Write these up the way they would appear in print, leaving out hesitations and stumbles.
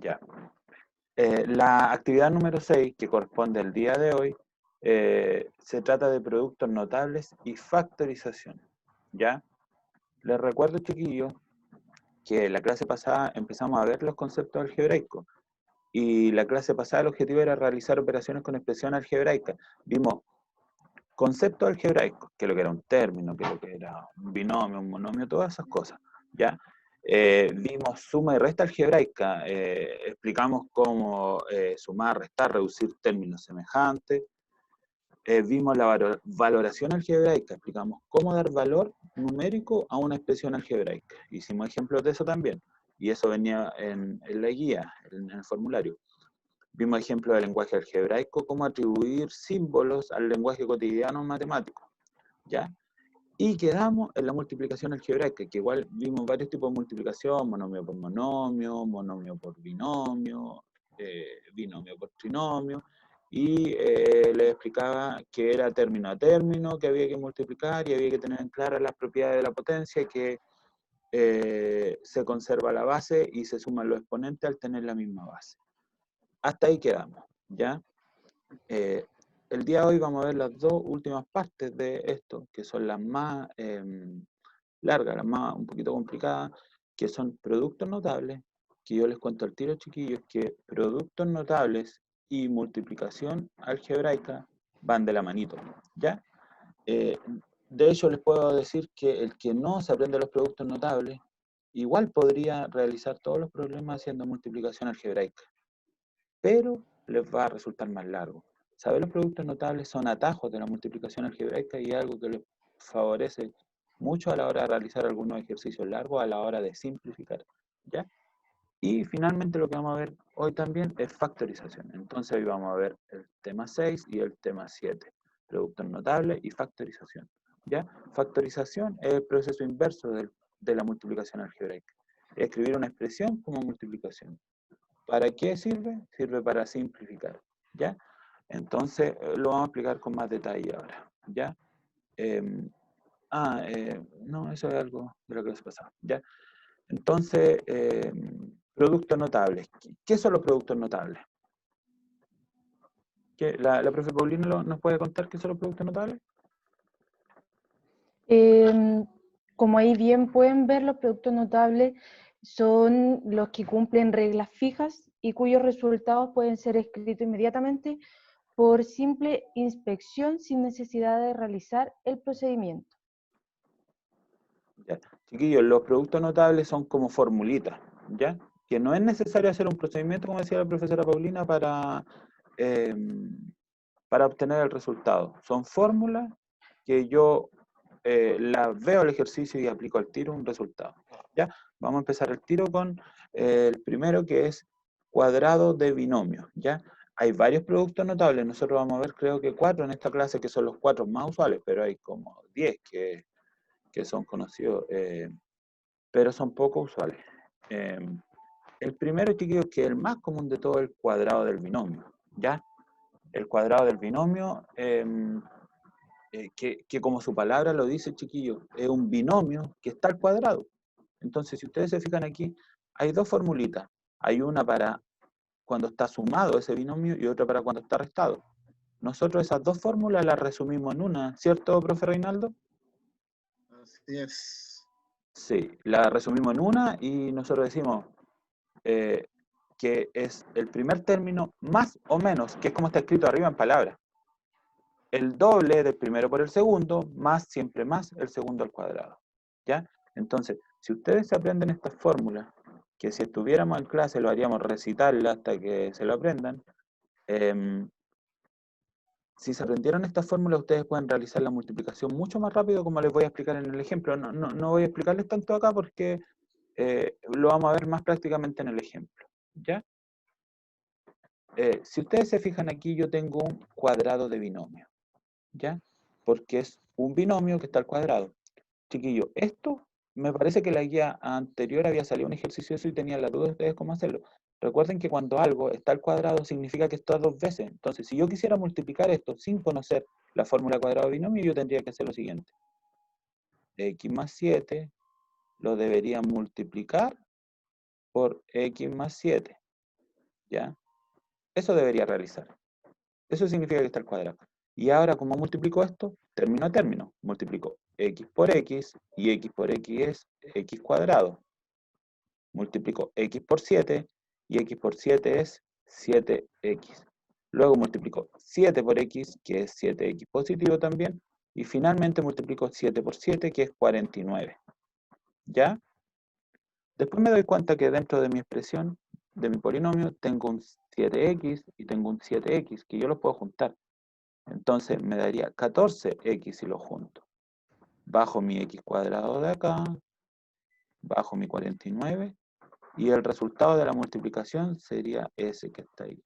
Ya. La actividad número 6, que corresponde al día de hoy, se trata de productos notables y factorización. ¿Ya? Les recuerdo, chiquillos, que la clase pasada empezamos a ver los conceptos algebraicos. Y la clase pasada el objetivo era realizar operaciones con expresión algebraica. Vimos conceptos algebraicos, que lo que era un término, que lo que era un binomio, un monomio, todas esas cosas. ¿Ya? Vimos suma y resta algebraica, explicamos cómo sumar, restar, reducir términos semejantes. Vimos la valoración algebraica, explicamos cómo dar valor numérico a una expresión algebraica. Hicimos ejemplos de eso también, y eso venía en la guía, en el formulario. Vimos ejemplos de lenguaje algebraico, cómo atribuir símbolos al lenguaje cotidiano matemático, ¿ya? Y quedamos en la multiplicación algebraica, que igual vimos varios tipos de multiplicación, monomio por monomio, monomio por binomio, binomio por trinomio, y les explicaba que era término a término, que había que multiplicar y había que tener en claras las propiedades de la potencia, que se conserva la base y se suman los exponentes al tener la misma base. Hasta ahí quedamos, ¿ya? El día de hoy vamos a ver las dos últimas partes de esto, que son las más largas, las más un poquito complicadas, que son productos notables, que yo les cuento al tiro, chiquillos, que productos notables y multiplicación algebraica van de la manito, ¿ya? De hecho, les puedo decir que el que no se aprende los productos notables, igual podría realizar todos los problemas haciendo multiplicación algebraica, pero les va a resultar más largo. Saber los productos notables son atajos de la multiplicación algebraica y algo que les favorece mucho a la hora de realizar algunos ejercicios largos, a la hora de simplificar, ¿ya? Y finalmente lo que vamos a ver hoy también es factorización. Entonces hoy vamos a ver el tema 6 y el tema 7, productos notables y factorización, ¿ya? Factorización es el proceso inverso de la multiplicación algebraica. Escribir una expresión como multiplicación. ¿Para qué sirve? Sirve para simplificar, ¿ya? Entonces, lo vamos a explicar con más detalle ahora, ¿ya? No, eso es algo de lo que les pasaba, ¿ya? Entonces, productos notables. ¿Qué son los productos notables? ¿La profe Paulina nos puede contar qué son los productos notables? Como ahí bien pueden ver, los productos notables son los que cumplen reglas fijas y cuyos resultados pueden ser escritos inmediatamente por simple inspección sin necesidad de realizar el procedimiento. ¿Ya? Chiquillos, los productos notables son como formulitas, ¿ya? Que no es necesario hacer un procedimiento, como decía la profesora Paulina, eh, para obtener el resultado. Son fórmulas que yo las veo al ejercicio y aplico al tiro un resultado. ¿Ya? Vamos a empezar el tiro con el primero, que es cuadrado de binomio. ¿Ya? Hay varios productos notables, nosotros vamos a ver creo que 4 en esta clase, que son los 4 más usuales, pero hay como 10 que son conocidos, pero son poco usuales. El primero, chiquillos, que es el más común de todo, el cuadrado del binomio. ¿Ya? El cuadrado del binomio, que como su palabra lo dice, chiquillos, es un binomio que está al cuadrado. Entonces, si ustedes se fijan aquí, hay dos formulitas. Hay una para cuando está sumado ese binomio y otra para cuando está restado. Nosotros esas dos fórmulas las resumimos en una, ¿cierto, profe Reinaldo? Así es. Sí, la resumimos en una y nosotros decimos que es el primer término más o menos, que es como está escrito arriba en palabras. El doble del primero por el segundo, más siempre más el segundo al cuadrado. ¿Ya? Entonces, si ustedes aprenden estas fórmulas, que si estuviéramos en clase lo haríamos recitarla hasta que se lo aprendan, si se aprendieron estas fórmulas, ustedes pueden realizar la multiplicación mucho más rápido, como les voy a explicar en el ejemplo. No voy a explicarles tanto acá porque lo vamos a ver más prácticamente en el ejemplo. ¿Ya? Si ustedes se fijan aquí, yo tengo un cuadrado de binomio. ¿Ya? Porque es un binomio que está al cuadrado. Chiquillo, esto me parece que la guía anterior había salido un ejercicio de eso y tenían la duda de ustedes cómo hacerlo. Recuerden que cuando algo está al cuadrado significa que está dos veces. Entonces, si yo quisiera multiplicar esto sin conocer la fórmula cuadrado de binomio, yo tendría que hacer lo siguiente. X más 7 lo debería multiplicar por X más 7. ¿Ya? Eso debería realizar. Eso significa que está al cuadrado. Y ahora, como multiplico esto, término a término. Multiplico x por x, y x por x es x cuadrado. Multiplico x por 7, y x por 7 es 7x. Luego multiplico 7 por x, que es 7x positivo también. Y finalmente multiplico 7 por 7, que es 49. ¿Ya? Después me doy cuenta que dentro de mi expresión, de mi polinomio, tengo un 7x y tengo un 7x, que yo los puedo juntar. Entonces me daría 14x si lo junto. Bajo mi x cuadrado de acá, bajo mi 49, y el resultado de la multiplicación sería ese que está ahí.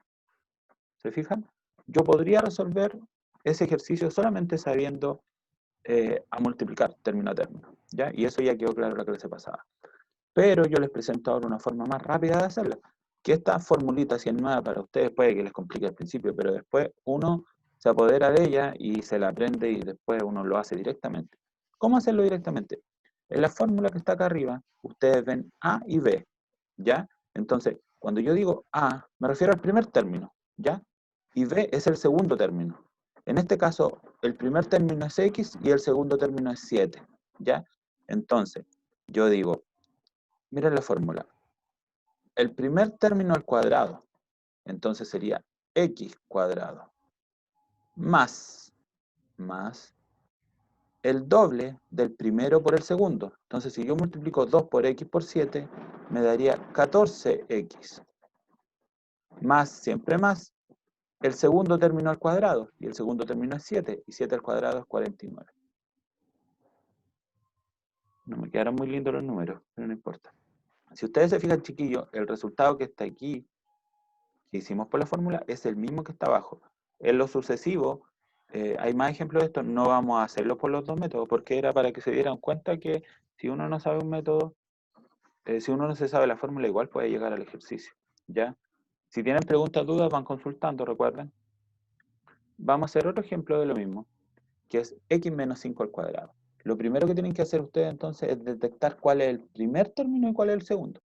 ¿Se fijan? Yo podría resolver ese ejercicio solamente sabiendo a multiplicar término a término, ¿ya? Y eso ya quedó claro en la clase pasada. Pero yo les presento ahora una forma más rápida de hacerla, que esta formulita, si es nueva para ustedes, puede que les complique al principio, pero después uno se apodera de ella y se la aprende y después uno lo hace directamente. ¿Cómo hacerlo directamente? En la fórmula que está acá arriba, ustedes ven A y B, ¿ya? Entonces, cuando yo digo A, me refiero al primer término, ¿ya? Y B es el segundo término. En este caso, el primer término es X y el segundo término es 7, ¿ya? Entonces, yo digo, miren la fórmula. El primer término al cuadrado, entonces sería x cuadrado, más el doble del primero por el segundo. Entonces, si yo multiplico 2 por x por 7, me daría 14x. Más, siempre más, el segundo término al cuadrado. Y el segundo término es 7. Y 7 al cuadrado es 49. No me quedaron muy lindos los números, pero no importa. Si ustedes se fijan, chiquillos, el resultado que está aquí, que hicimos por la fórmula, es el mismo que está abajo. En lo sucesivo, hay más ejemplos de esto, no vamos a hacerlo por los dos métodos, porque era para que se dieran cuenta que si uno no sabe un método, si uno no se sabe la fórmula, igual puede llegar al ejercicio, ¿ya? Si tienen preguntas, dudas, van consultando, recuerden. Vamos a hacer otro ejemplo de lo mismo, que es x menos 5 al cuadrado. Lo primero que tienen que hacer ustedes entonces es detectar cuál es el primer término y cuál es el segundo.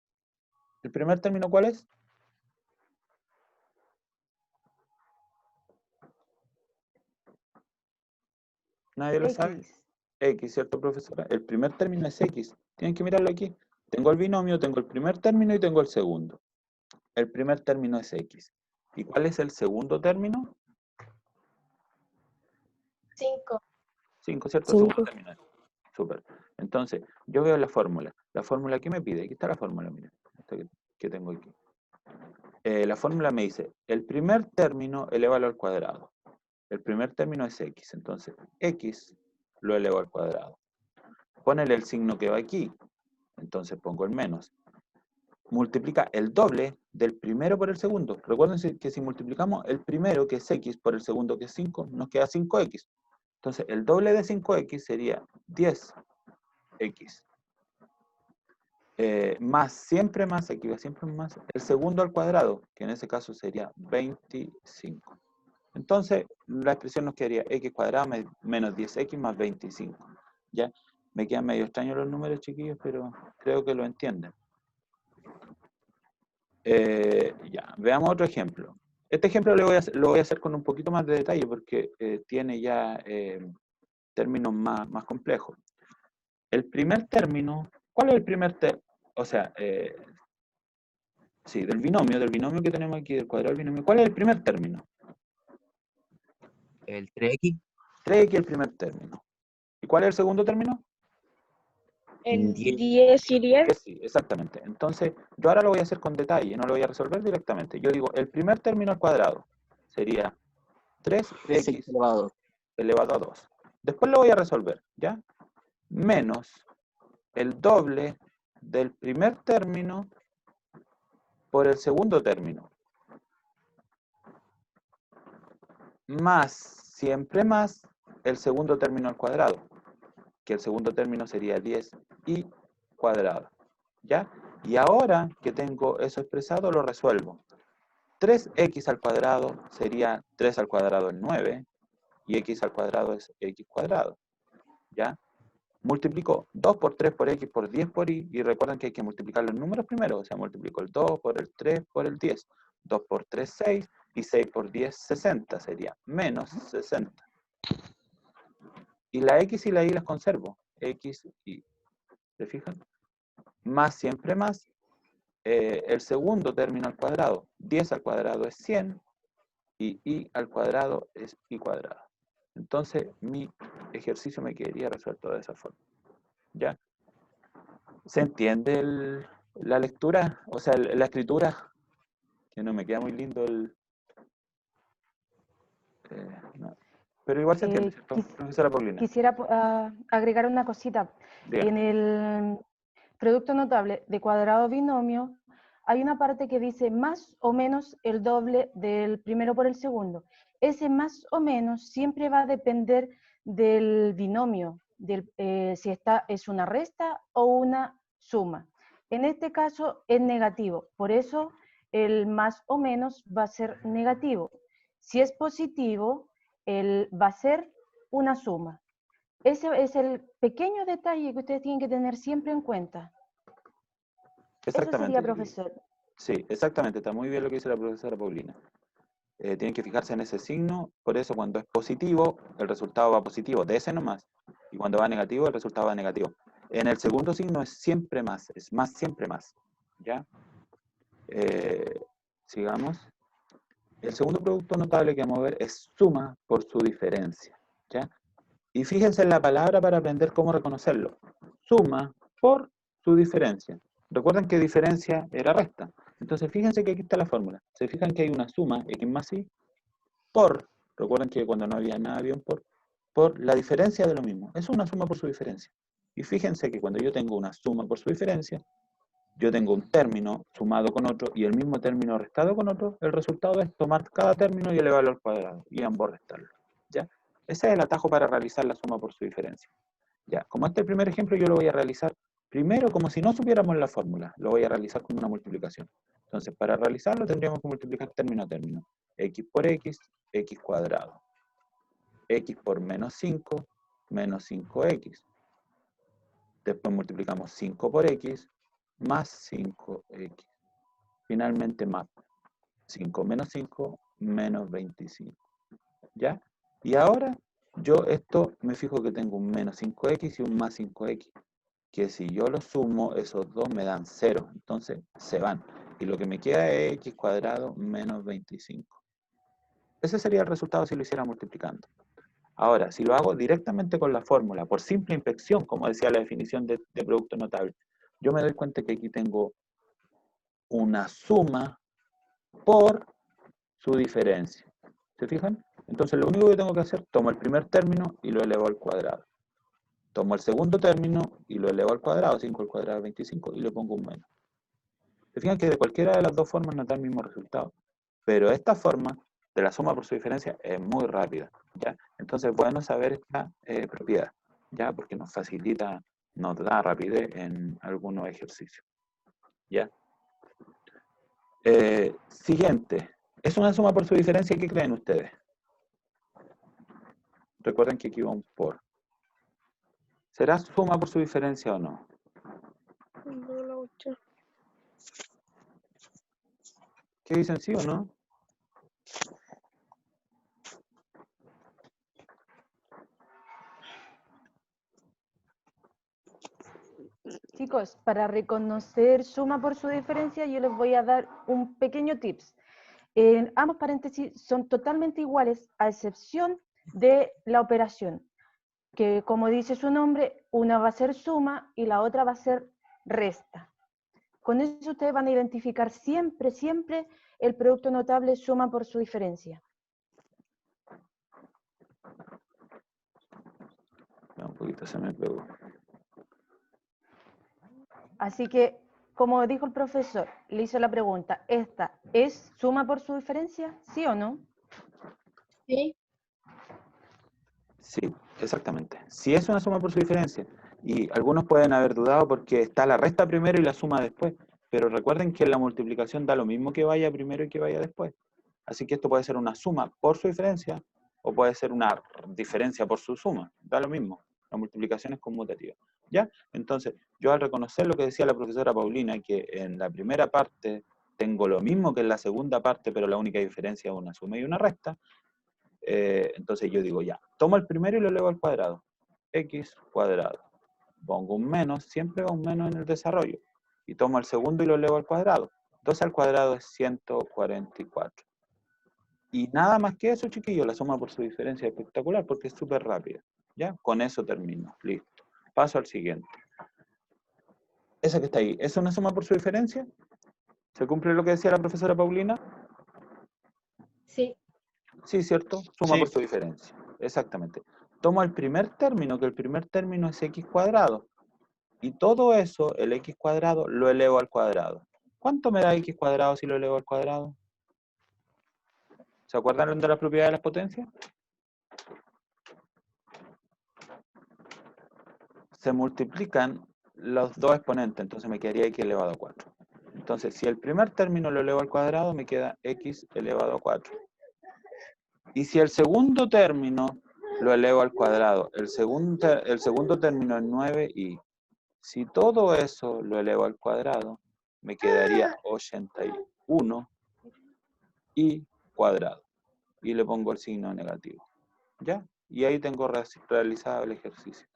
¿El primer término cuál es? ¿Nadie lo sabe? X. X, ¿cierto, profesora? El primer término es X. Tienen que mirarlo aquí. Tengo el binomio, tengo el primer término y tengo el segundo. El primer término es X. ¿Y cuál es el segundo término? 5. 5, ¿cierto? El segundo 5. término es. Súper. Entonces, yo veo la fórmula. La fórmula que me pide, aquí está la fórmula, miren, esta que tengo aquí. La fórmula me dice, el primer término elévalo al cuadrado. El primer término es X, entonces X lo elevo al cuadrado. Ponele el signo que va aquí, entonces pongo el menos. Multiplica el doble del primero por el segundo. Recuerden que si multiplicamos el primero, que es x, por el segundo, que es 5, nos queda 5x. Entonces, el doble de 5x sería 10x. Más, siempre más, aquí va siempre más, el segundo al cuadrado, que en ese caso sería 25. Entonces, la expresión nos quedaría x cuadrado menos 10x más 25. ¿Ya? Me quedan medio extraños los números, chiquillos, pero creo que lo entienden. Ya, veamos otro ejemplo. Este ejemplo lo voy a hacer con un poquito más de detalle porque tiene ya términos más complejos. El primer término, ¿cuál es el primer término? O sea, sí, del binomio que tenemos aquí, del cuadrado del binomio. ¿Cuál es el primer término? El 3x. 3x es el primer término. ¿Y cuál es el segundo término? El 10. 10 y 10. Sí, exactamente. Entonces, yo ahora lo voy a hacer con detalle, no lo voy a resolver directamente. Yo digo, el primer término al cuadrado sería 3x elevado a 2. elevado a 2. Después lo voy a resolver, ¿ya? Menos el doble del primer término por el segundo término. Más, siempre más, el segundo término al cuadrado, que el segundo término sería 10y cuadrado, ¿ya? Y ahora que tengo eso expresado, lo resuelvo. 3x al cuadrado sería 3 al cuadrado es 9, y x al cuadrado es x cuadrado, ¿ya? Multiplico 2 por 3 por x por 10 por y recuerden que hay que multiplicar los números primero, o sea, multiplico el 2 por el 3 por el 10. 2 por 3, 6, y 6 por 10, 60, sería menos 60. Y la X y la Y las conservo, X y, ¿se fijan? Más siempre más, el segundo término al cuadrado, 10 al cuadrado es 100, y y al cuadrado es y cuadrado. Entonces, mi ejercicio me quedaría resuelto de esa forma. ¿Ya? ¿Se entiende la lectura? O sea, la escritura, que no me queda muy lindo el... no. Pero igual se entiende, ¿cierto? Profesora Paulina. Quisiera agregar una cosita. Dígame. En el producto notable de cuadrado binomio, hay una parte que dice más o menos el doble del primero por el segundo. Ese más o menos siempre va a depender del binomio, si es una resta o una suma. En este caso es negativo, por eso el más o menos va a ser negativo. Si es positivo, va a ser una suma. Ese es el pequeño detalle que ustedes tienen que tener siempre en cuenta. Eso sería, profesor. Sí, exactamente. Está muy bien lo que dice la profesora Paulina. Tienen que fijarse en ese signo. Por eso cuando es positivo, el resultado va positivo, de ese nomás. Y cuando va negativo, el resultado va negativo. En el segundo signo es siempre más. Es más siempre más. ¿Ya? Sigamos. El segundo producto notable que vamos a ver es suma por su diferencia. ¿Ya? Y fíjense en la palabra para aprender cómo reconocerlo. Suma por su diferencia. Recuerden que diferencia era resta. Entonces fíjense que aquí está la fórmula. Se fijan que hay una suma, x más y, por, recuerden que cuando no había nada había un por la diferencia de lo mismo. Es una suma por su diferencia. Y fíjense que cuando yo tengo una suma por su diferencia, yo tengo un término sumado con otro y el mismo término restado con otro, el resultado es tomar cada término y elevarlo al cuadrado y ambos restarlo. ¿Ya? Ese es el atajo para realizar la suma por su diferencia. Ya, como este es el primer ejemplo, yo lo voy a realizar primero como si no supiéramos la fórmula. Lo voy a realizar con una multiplicación. Entonces, para realizarlo tendríamos que multiplicar término a término. X por x, x cuadrado. X por menos 5, menos 5x. Después multiplicamos 5 por x, más 5x. Finalmente más 5 menos 5, menos 25. ¿Ya? Y ahora yo esto me fijo que tengo un menos 5x y un más 5x. Que si yo lo sumo, esos dos me dan 0. Entonces se van. Y lo que me queda es x cuadrado menos 25. Ese sería el resultado si lo hiciera multiplicando. Ahora, si lo hago directamente con la fórmula, por simple inspección, como decía la definición de producto notable, yo me doy cuenta que aquí tengo una suma por su diferencia. ¿Se fijan? Entonces lo único que tengo que hacer, tomo el primer término y lo elevo al cuadrado. Tomo el segundo término y lo elevo al cuadrado, 5 al cuadrado es 25, y le pongo un menos. Se fijan que de cualquiera de las dos formas nos da el mismo resultado. Pero esta forma de la suma por su diferencia es muy rápida, ¿ya? Entonces es bueno saber esta propiedad, ¿ya? Porque nos facilita, nos da rapidez en algunos ejercicios, ¿ya? Siguiente. ¿Es una suma por su diferencia? ¿Qué creen ustedes? Recuerden que aquí va un por. ¿Será suma por su diferencia o no? No, la 8. ¿Qué dicen, sí o no? Chicos, para reconocer suma por su diferencia, yo les voy a dar un pequeño tips. Ambos paréntesis son totalmente iguales, a excepción de la operación, que como dice su nombre, una va a ser suma y la otra va a ser resta. Con eso ustedes van a identificar siempre, siempre el producto notable suma por su diferencia. Un poquito se me pegó. Así que, como dijo el profesor, le hizo la pregunta, ¿esta es suma por su diferencia? ¿Sí o no? Sí. Sí, exactamente. Si es una suma por su diferencia, y algunos pueden haber dudado porque está la resta primero y la suma después, pero recuerden que en la multiplicación da lo mismo que vaya primero y que vaya después. Así que esto puede ser una suma por su diferencia o puede ser una diferencia por su suma, da lo mismo. La multiplicación es conmutativa. ¿Ya? Entonces, yo al reconocer lo que decía la profesora Paulina, que en la primera parte tengo lo mismo que en la segunda parte, pero la única diferencia es una suma y una resta, entonces yo digo ya, tomo el primero y lo elevo al cuadrado, x cuadrado. Pongo un menos, siempre va un menos en el desarrollo. Y tomo el segundo y lo elevo al cuadrado. 2 al cuadrado es 144. Y nada más que eso, chiquillos, la suma por su diferencia es espectacular porque es súper rápida. ¿Ya? Con eso termino. Listo. Paso al siguiente. Esa que está ahí, ¿es una suma por su diferencia? ¿Se cumple lo que decía la profesora Paulina? Sí. Sí, ¿cierto? Suma por su diferencia. Exactamente. Tomo el primer término, que el primer término es x cuadrado. Y todo eso, el x cuadrado, lo elevo al cuadrado. ¿Cuánto me da x cuadrado si lo elevo al cuadrado? ¿Se acuerdan de la propiedad de las potencias? Se multiplican los dos exponentes, entonces me quedaría x elevado a 4. Entonces, si el primer término lo elevo al cuadrado, me queda x elevado a 4. Y si el segundo término lo elevo al cuadrado, el segundo término es 9y. Si todo eso lo elevo al cuadrado, me quedaría 81 y cuadrado. Y le pongo el signo negativo. ¿Ya? Y ahí tengo realizado el ejercicio.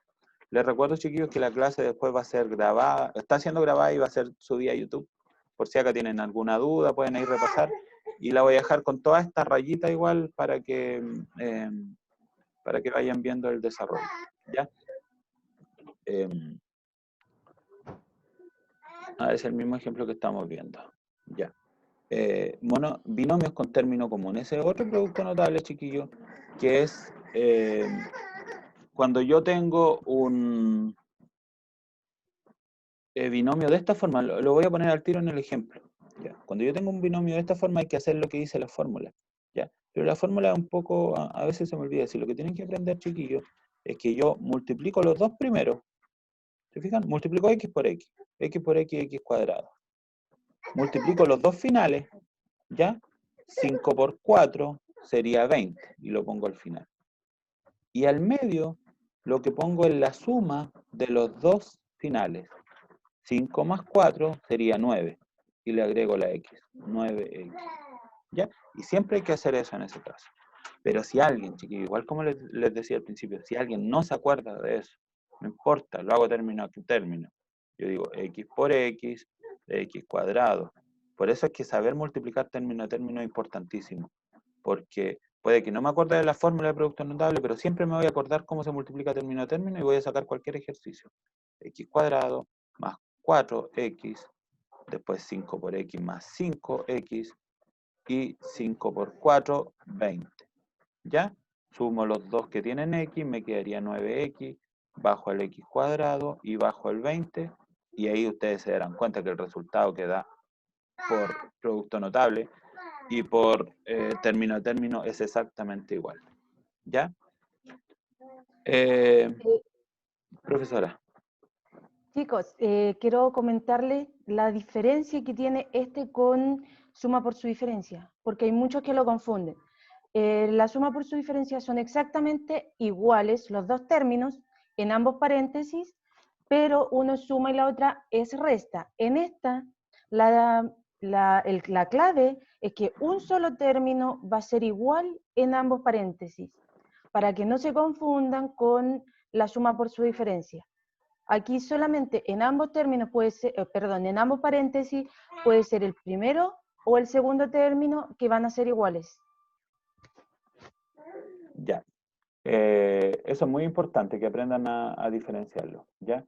Les recuerdo, chiquillos, que la clase después va a ser grabada, está siendo grabada y va a ser subida a YouTube. Por si acá tienen alguna duda, pueden ir a repasar. Y la voy a dejar con todas estas rayitas igual para que vayan viendo el desarrollo. ¿Ya? Es el mismo ejemplo que estamos viendo. Ya. Binomios con término común. Ese es otro producto notable, chiquillos, que es cuando yo tengo un binomio de esta forma, lo voy a poner al tiro en el ejemplo. ¿Ya? Cuando yo tengo un binomio de esta forma hay que hacer lo que dice la fórmula. ¿Ya? Pero la fórmula es un poco, a veces se me olvida decir, lo que tienen que aprender, chiquillos, es que yo multiplico los dos primeros. ¿Se fijan? Multiplico x por x cuadrado. Multiplico los dos finales, ¿ya? 5 por 4 sería 20, y lo pongo al final. Y al medio, lo que pongo es la suma de los dos finales. 5 más 4 sería 9, y le agrego la x, 9x. ¿Ya? Y siempre hay que hacer eso en ese caso. Pero si alguien, chiquillos, igual como les decía al principio, si alguien no se acuerda de eso, no importa, lo hago término a término. Yo digo x por x cuadrado. Por eso es que saber multiplicar término a término es importantísimo. Porque puede que no me acuerde de la fórmula de producto notable, pero siempre me voy a acordar cómo se multiplica término a término y voy a sacar cualquier ejercicio. X cuadrado más 4x, después 5 por x más 5x, y 5 por 4, 20. ¿Ya? Sumo los dos que tienen x, me quedaría 9x, bajo el x cuadrado y bajo el 20, y ahí ustedes se darán cuenta que el resultado que da por producto notable y por término a término es exactamente igual. ¿Ya? Profesora. Chicos, quiero comentarles la diferencia que tiene este con suma por su diferencia, porque hay muchos que lo confunden. La suma por su diferencia son exactamente iguales los dos términos en ambos paréntesis, pero uno es suma y la otra es resta. En esta, la clave es que un solo término va a ser igual en ambos paréntesis, para que no se confundan con la suma por su diferencia. Aquí solamente en ambos términos puede ser, en ambos paréntesis puede ser el primero o el segundo término que van a ser iguales. Ya. Eso es muy importante, que aprendan a diferenciarlo, ¿ya?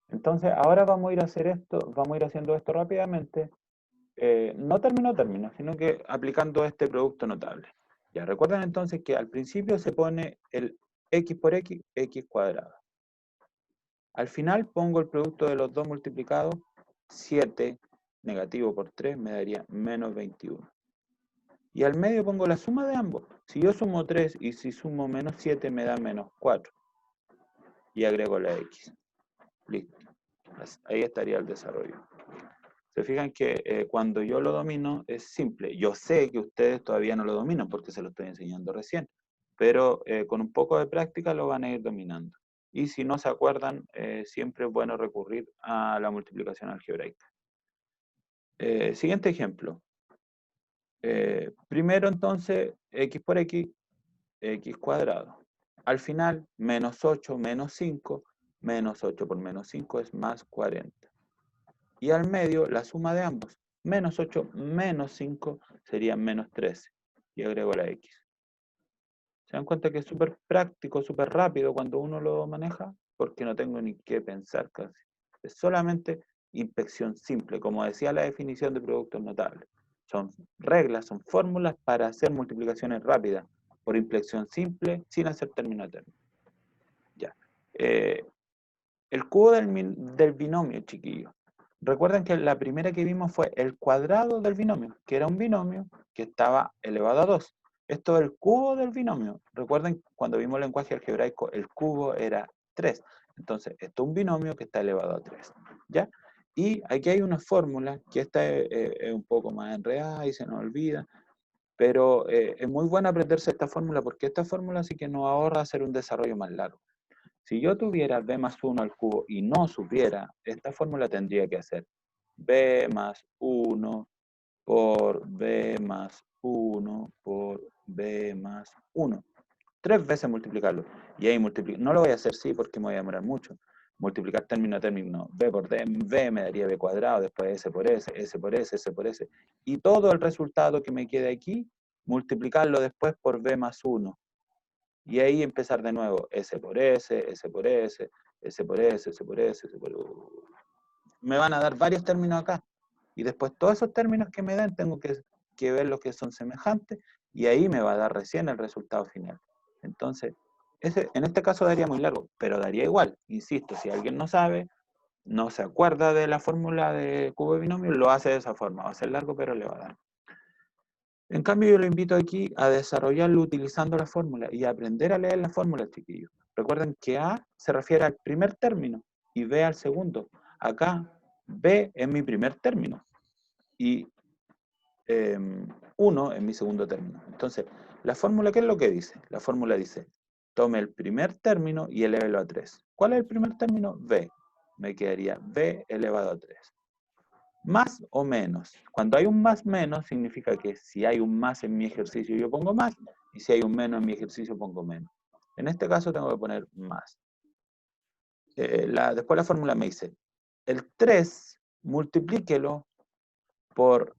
Entonces, ahora vamos a ir a hacer esto, vamos a ir haciendo esto rápidamente, no término a término, sino que aplicando este producto notable. Ya, recuerden entonces que al principio se pone el x por x cuadrado. Al final pongo el producto de los dos multiplicados, 7 negativo por 3 me daría menos 21. Y al medio pongo la suma de ambos. Si yo sumo 3 y si sumo menos 7 me da menos 4. Y agrego la x. Listo. Ahí estaría el desarrollo. Se fijan que cuando yo lo domino es simple. Yo sé que ustedes todavía no lo dominan porque se lo estoy enseñando recién. Pero con un poco de práctica lo van a ir dominando. Y si no se acuerdan, siempre es bueno recurrir a la multiplicación algebraica. Siguiente ejemplo. Primero entonces, x por x, x cuadrado. Al final, menos 8 menos 5, menos 8 por menos 5 es más 40. Y al medio, la suma de ambos, menos 8 menos 5 sería menos 13. Y agrego la x. ¿Se dan cuenta que es súper práctico, súper rápido cuando uno lo maneja? Porque no tengo ni que pensar casi. Es solamente inspección simple, como decía la definición de productos notables. Son reglas, son fórmulas para hacer multiplicaciones rápidas, por inspección simple, sin hacer término a término. Ya. El cubo del binomio, chiquillos. Recuerden que la primera que vimos fue el cuadrado del binomio, que era un binomio que estaba elevado a 2. Esto es el cubo del binomio. Recuerden, cuando vimos el lenguaje algebraico, el cubo era 3. Entonces, esto es un binomio que está elevado a 3. ¿Ya? Y aquí hay una fórmula, que esta es un poco más enredada y se nos olvida, pero es muy bueno aprenderse esta fórmula, porque esta fórmula sí que nos ahorra hacer un desarrollo más largo. Si yo tuviera b más 1 al cubo y no supiera, esta fórmula tendría que hacer b más 1 por b más 1 por b más 1. 3 veces multiplicarlo. Y ahí no lo voy a hacer sí porque me voy a demorar mucho. Multiplicar término a término, b por d, b me daría b cuadrado, después s por s, s por s, s por s. Y todo el resultado que me quede aquí, multiplicarlo después por b más 1. Y ahí empezar de nuevo, S por S, S por S, S por S, S por S, S por S. Me van a dar varios términos acá. Y después todos esos términos que me den, tengo que ver los que son semejantes, y ahí me va a dar recién el resultado final. Entonces, en este caso daría muy largo, pero daría igual. Insisto, si alguien no sabe, no se acuerda de la fórmula de cubo de binomio, lo hace de esa forma. Va a ser largo, pero le va a dar. En cambio, yo lo invito aquí a desarrollarlo utilizando la fórmula y a aprender a leer la fórmula, chiquillos. Recuerden que A se refiere al primer término y B al segundo. Acá, B es mi primer término y 1 es mi segundo término. Entonces, la fórmula, ¿qué es lo que dice? La fórmula dice, tome el primer término y elévelo a 3. ¿Cuál es el primer término? B. Me quedaría B elevado a 3. Más o menos. Cuando hay un más menos, significa que si hay un más en mi ejercicio, yo pongo más, y si hay un menos en mi ejercicio, pongo menos. En este caso tengo que poner más. Después la fórmula me dice, el 3, multiplíquelo por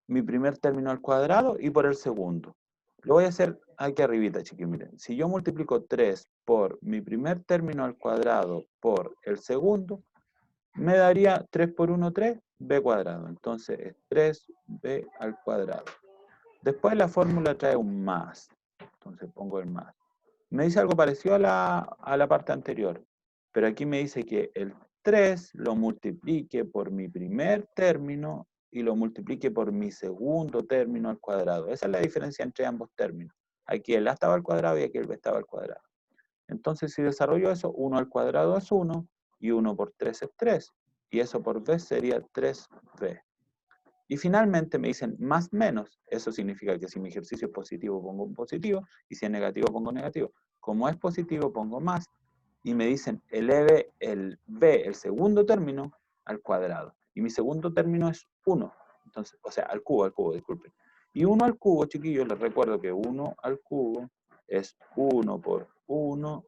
mi primer término al cuadrado y por el segundo. Lo voy a hacer aquí arribita, chiquillos. Miren, si yo multiplico 3 por mi primer término al cuadrado por el segundo, me daría 3 por 1, 3, b cuadrado. Entonces es 3b al cuadrado. Después la fórmula trae un más. Entonces pongo el más. Me dice algo parecido a la parte anterior. Pero aquí me dice que el 3 lo multiplique por mi primer término y lo multiplique por mi segundo término al cuadrado. Esa es la diferencia entre ambos términos. Aquí el a estaba al cuadrado y aquí el b estaba al cuadrado. Entonces, si desarrollo eso, 1 al cuadrado es 1 y 1 por 3 es 3. Y eso por b sería 3b. Y finalmente me dicen más menos. Eso significa que si mi ejercicio es positivo, pongo un positivo. Y si es negativo, pongo negativo. Como es positivo, pongo más. Y me dicen eleve el b, el segundo término, al cuadrado. Y mi segundo término es 1. Entonces, o sea, al cubo, disculpen. Y 1 al cubo, chiquillos, les recuerdo que 1 al cubo es 1 por 1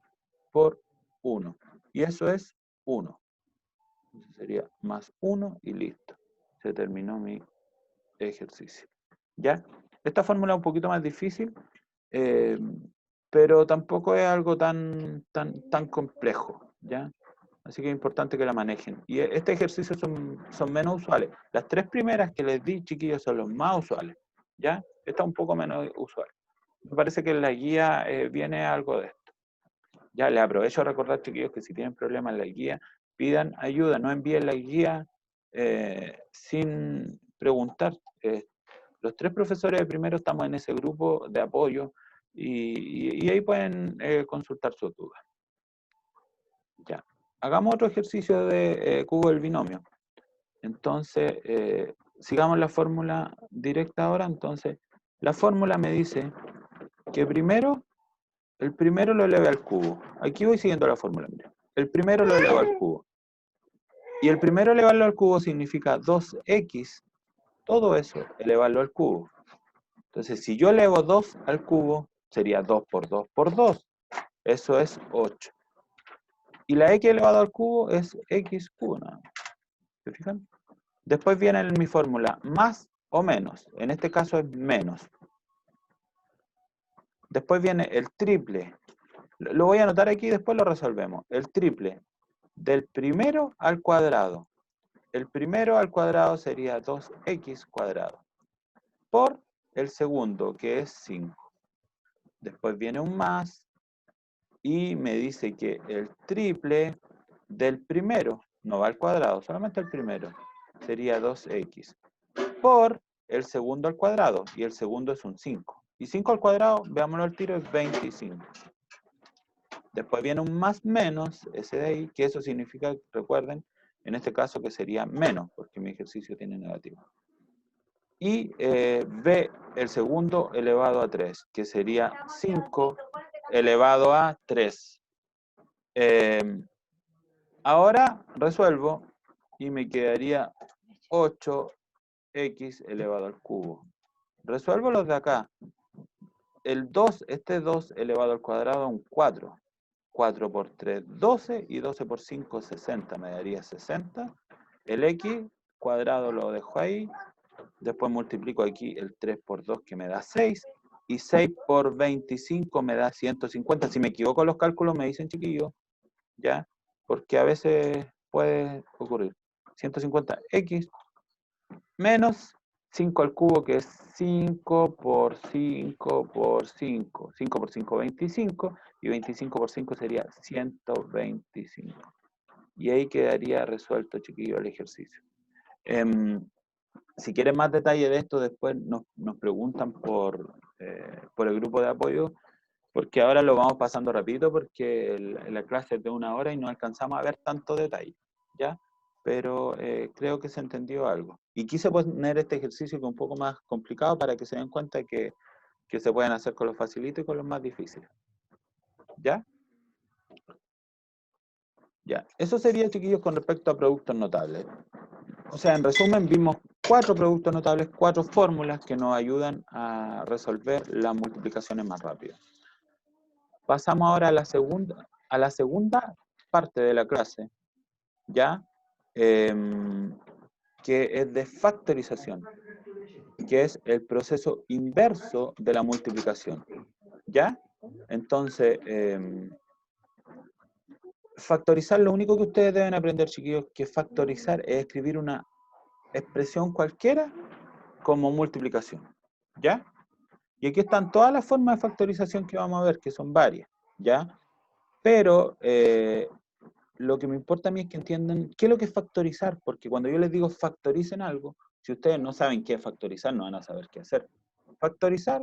por 1. Y eso es 1. Entonces sería más 1 y listo. Se terminó mi ejercicio. ¿Ya? Esta fórmula es un poquito más difícil, pero tampoco es algo tan complejo. ¿Ya? Así que es importante que la manejen. Y este ejercicio son menos usuales. Las 3 primeras que les di, chiquillos, son los más usuales. ¿Ya? Esta es un poco menos usual. Me parece que en la guía viene algo de esto. Ya les aprovecho a recordar, chiquillos, que si tienen problemas en la guía, pidan ayuda, no envíen la guía sin preguntar. Los 3 profesores de primero estamos en ese grupo de apoyo y ahí pueden consultar sus dudas. Ya. Hagamos otro ejercicio de cubo del binomio. Entonces, sigamos la fórmula directa ahora. Entonces, la fórmula me dice que el primero lo eleve al cubo. Aquí voy siguiendo la fórmula. Mira. El primero lo elevo al cubo. Y el primero elevarlo al cubo significa 2x Todo eso, elevarlo al cubo. Entonces, si yo elevo 2 al cubo, sería 2 por 2 por 2. Eso es 8. Y la x elevado al cubo es x cubo nada más. ¿Se fijan? Después viene mi fórmula, más o menos. En este caso es menos. Después viene el triple. Lo voy a anotar aquí y después lo resolvemos. El triple del primero al cuadrado. El primero al cuadrado sería 2x cuadrado. Por el segundo, que es 5. Después viene un más. Y me dice que el triple del primero, no va al cuadrado, solamente el primero, sería 2x. Por el segundo al cuadrado, y el segundo es un 5. Y 5 al cuadrado, veámoslo al tiro, es 25. Después viene un más menos, ese de ahí, que eso significa, recuerden, en este caso que sería menos, porque mi ejercicio tiene negativo. Y b el segundo elevado a 3, que sería 5 elevado a 3. Ahora resuelvo y me quedaría 8x elevado al cubo. Resuelvo los de acá. El 2, este 2 elevado al cuadrado, un 4. 4 por 3, 12, y 12 por 5, 60. Me daría 60. El x cuadrado lo dejo ahí. Después multiplico aquí el 3 por 2, que me da 6. Y 6 por 25 me da 150. Si me equivoco en los cálculos, me dicen, chiquillos, ¿ya? Porque a veces puede ocurrir. 150x menos 5 al cubo, que es 5 por 5 por 5. 5 por 5, 25. Y 25 por 5 sería 125. Y ahí quedaría resuelto, chiquillo, el ejercicio. Si quieren más detalle de esto, después nos preguntan por el grupo de apoyo, porque ahora lo vamos pasando rápido, porque la clase es de 1 hora y no alcanzamos a ver tanto detalle, ¿ya? Pero creo que se entendió algo. Y quise poner este ejercicio que es un poco más complicado para que se den cuenta que se pueden hacer con los facilitos y con los más difíciles. ¿Ya? Ya. Eso sería, chiquillos, con respecto a productos notables. O sea, en resumen, vimos 4 productos notables, 4 fórmulas que nos ayudan a resolver las multiplicaciones más rápido. Pasamos ahora a la segunda parte de la clase, ¿ya? Que es de factorización, que es el proceso inverso de la multiplicación, ¿ya? Entonces, factorizar, lo único que ustedes deben aprender, chiquillos, que factorizar es escribir una expresión cualquiera como multiplicación, ¿ya? Y aquí están todas las formas de factorización que vamos a ver, que son varias, ¿ya? Pero lo que me importa a mí es que entiendan qué es lo que es factorizar, porque cuando yo les digo factoricen algo, si ustedes no saben qué es factorizar, no van a saber qué hacer. Factorizar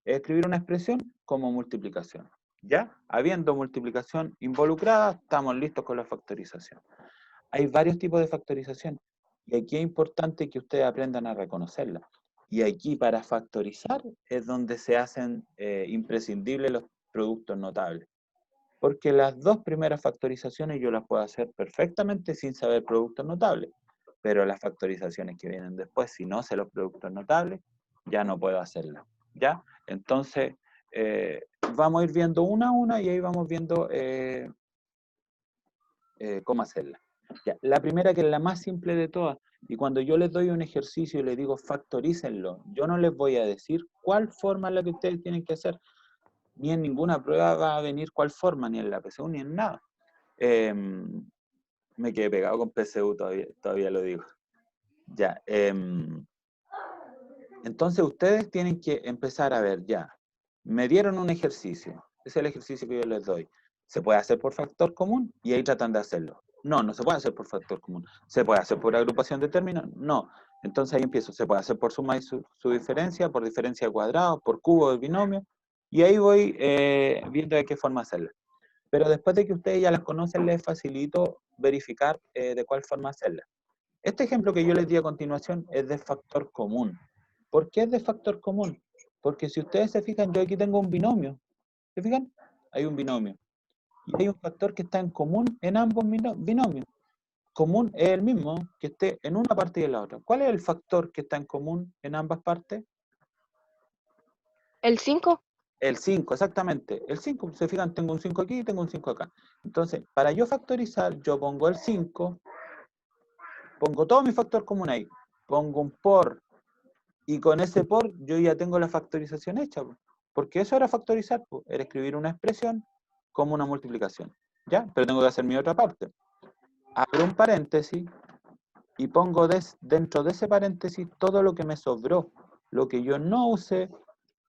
es escribir una expresión como multiplicación, ¿ya? Habiendo multiplicación involucrada, estamos listos con la factorización. Hay varios tipos de factorización, y aquí es importante que ustedes aprendan a reconocerla. Y aquí, para factorizar, es donde se hacen imprescindibles los productos notables. Porque las dos primeras factorizaciones yo las puedo hacer perfectamente sin saber productos notables. Pero las factorizaciones que vienen después, si no sé los productos notables, ya no puedo hacerlas, ¿ya? Entonces, vamos a ir viendo una a una y ahí vamos viendo cómo hacerla. Ya, la primera, que es la más simple de todas, y cuando yo les doy un ejercicio y les digo factorícenlo, yo no les voy a decir cuál forma es la que ustedes tienen que hacer, ni en ninguna prueba va a venir cuál forma, ni en la PSU, ni en nada. Me quedé pegado con PSU, todavía lo digo. Ya, entonces ustedes tienen que empezar a ver, ya, me dieron un ejercicio, ese es el ejercicio que yo les doy. ¿Se puede hacer por factor común? Y ahí tratan de hacerlo. No, no se puede hacer por factor común. ¿Se puede hacer por agrupación de términos? No. Entonces ahí empiezo. Se puede hacer por suma y su diferencia, por diferencia de cuadrado, por cubo de binomio. Y ahí voy viendo de qué forma hacerla. Pero después de que ustedes ya las conocen, les facilito verificar de cuál forma hacerla. Este ejemplo que yo les di a continuación es de factor común. ¿Por qué es de factor común? Porque si ustedes se fijan, yo aquí tengo un binomio. ¿Se fijan? Hay un binomio. Y hay un factor que está en común en ambos binomios. común es el mismo que esté en una parte y en la otra. ¿Cuál es el factor que está en común en ambas partes? ¿El 5? El 5, exactamente. El 5, se fijan, tengo un 5 aquí y tengo un 5 acá. Entonces, para yo factorizar, yo pongo el 5, pongo todo mi factor común ahí, pongo un por, y con ese por yo ya tengo la factorización hecha, po. Porque eso era factorizar, po, era escribir una expresión como una multiplicación, ¿ya? Pero tengo que hacer mi otra parte. Abro un paréntesis y pongo dentro de ese paréntesis todo lo que me sobró, lo que yo no usé,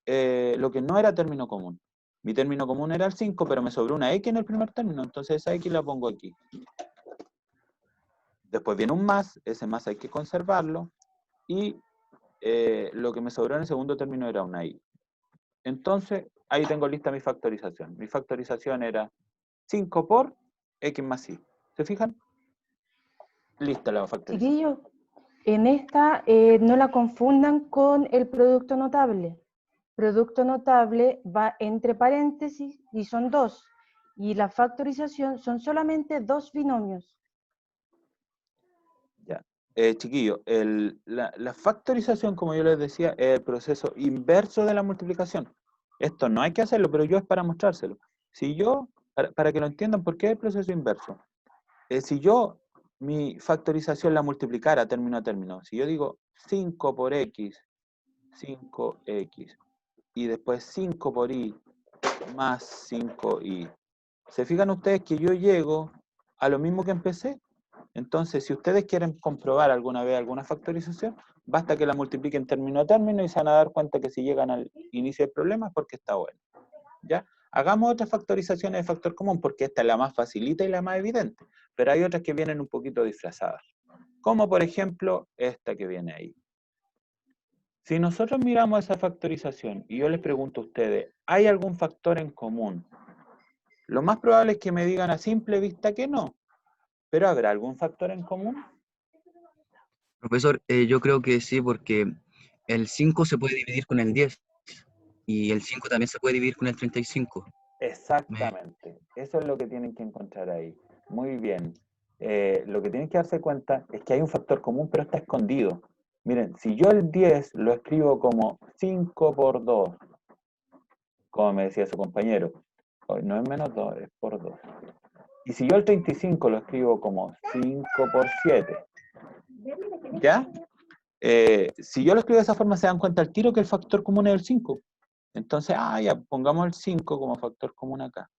lo que no era término común. Mi término común era el 5, pero me sobró una X en el primer término, entonces esa X la pongo aquí. Después viene un más, ese más hay que conservarlo, y lo que me sobró en el segundo término era una Y. Entonces, ahí tengo lista mi factorización. Mi factorización era 5 por X más Y. ¿Se fijan? Lista la factorización. Chiquillos, en esta no la confundan con el producto notable. Producto notable va entre paréntesis y son 2. Y la factorización son solamente 2 binomios. Ya. Chiquillo, la factorización, como yo les decía, es el proceso inverso de la multiplicación. Esto no hay que hacerlo, pero yo es para mostrárselo. Si yo, para que lo entiendan, ¿por qué es el proceso inverso? Si yo mi factorización la multiplicara término a término, si yo digo 5 por X, 5X, y después 5 por Y más 5Y, ¿se fijan ustedes que yo llego a lo mismo que empecé? Entonces, si ustedes quieren comprobar alguna vez alguna factorización, basta que la multipliquen término a término y se van a dar cuenta que si llegan al inicio del problema es porque está bueno. ¿Ya? Hagamos otras factorizaciones de factor común, porque esta es la más facilita y la más evidente, pero hay otras que vienen un poquito disfrazadas, como por ejemplo esta que viene ahí. Si nosotros miramos esa factorización y yo les pregunto a ustedes, ¿hay algún factor en común? Lo más probable es que me digan a simple vista que no, pero ¿habrá algún factor en común? Profesor, yo creo que sí, porque el 5 se puede dividir con el 10 y el 5 también se puede dividir con el 35. Exactamente, eso es lo que tienen que encontrar ahí. Muy bien. Lo que tienen que darse cuenta es que hay un factor común, pero está escondido. Miren, si yo el 10 lo escribo como 5 por 2, como me decía su compañero, no es menos 2, es por 2. Y si yo el 35 lo escribo como 5 por 7, ¿ya? Si yo lo escribo de esa forma, se dan cuenta al tiro que el factor común es el 5. Entonces, ya, pongamos el 5 como factor común acá.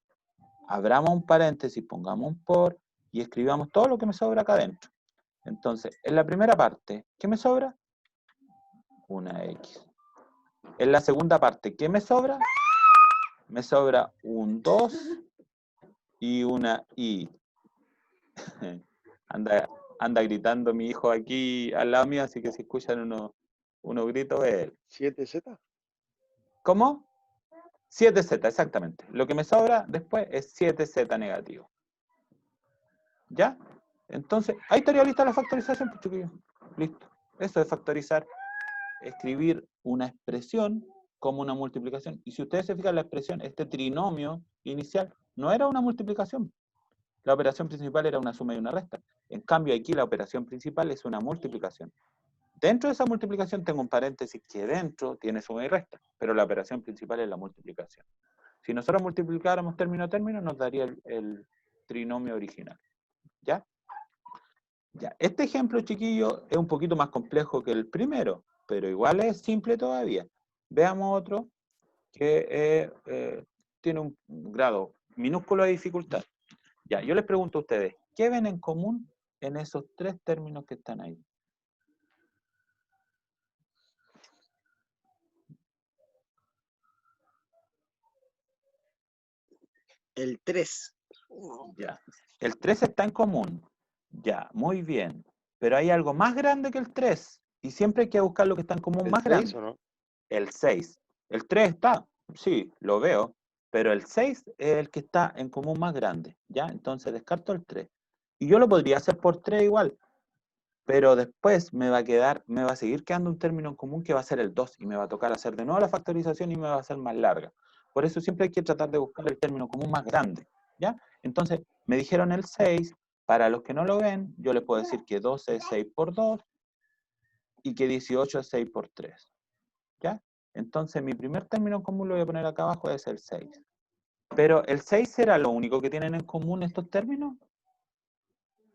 Abramos un paréntesis, pongamos un por y escribamos todo lo que me sobra acá adentro. Entonces, en la primera parte, ¿qué me sobra? Una X. En la segunda parte, ¿qué me sobra? Me sobra un 2 y una Y. Anda gritando mi hijo aquí al lado mío, así que si escuchan unos gritos es él. ¿7Z? ¿Cómo? 7Z, exactamente. Lo que me sobra después es 7Z negativo. ¿Ya? Entonces, ahí estaría lista la factorización, pues, chiquillos. Listo. Eso es factorizar. Escribir una expresión como una multiplicación. Y si ustedes se fijan, la expresión, este trinomio inicial, no era una multiplicación. La operación principal era una suma y una resta. En cambio, aquí la operación principal es una multiplicación. Dentro de esa multiplicación tengo un paréntesis que dentro tiene suma y resta, pero la operación principal es la multiplicación. Si nosotros multiplicáramos término a término, nos daría el trinomio original. ¿Ya? Ya. Este ejemplo, chiquillo, es un poquito más complejo que el primero, pero igual es simple todavía. Veamos otro que tiene un grado minúsculo de dificultad. Ya, yo les pregunto a ustedes, ¿qué ven en común en esos tres términos que están ahí? El 3. Ya. El 3 está en común. Ya, muy bien. Pero hay algo más grande que el 3. Y siempre hay que buscar lo que está en común ¿El más 6 grande. o no? El 6. El 3 está, sí, lo veo. Pero el 6 es el que está en común más grande. ¿Ya? Entonces descarto el 3. Y yo lo podría hacer por 3 igual. Pero después me va a seguir quedando un término en común que va a ser el 2. Y me va a tocar hacer de nuevo la factorización y me va a hacer más larga. Por eso siempre hay que tratar de buscar el término común más grande. ¿Ya? Entonces, me dijeron el 6, Para los que no lo ven, yo les puedo decir que 12 es 6 por 2 y que 18 es 6 por 3. ¿Ya? Entonces mi primer término en común lo voy a poner acá abajo, es el 6. Pero ¿el 6 será lo único que tienen en común estos términos?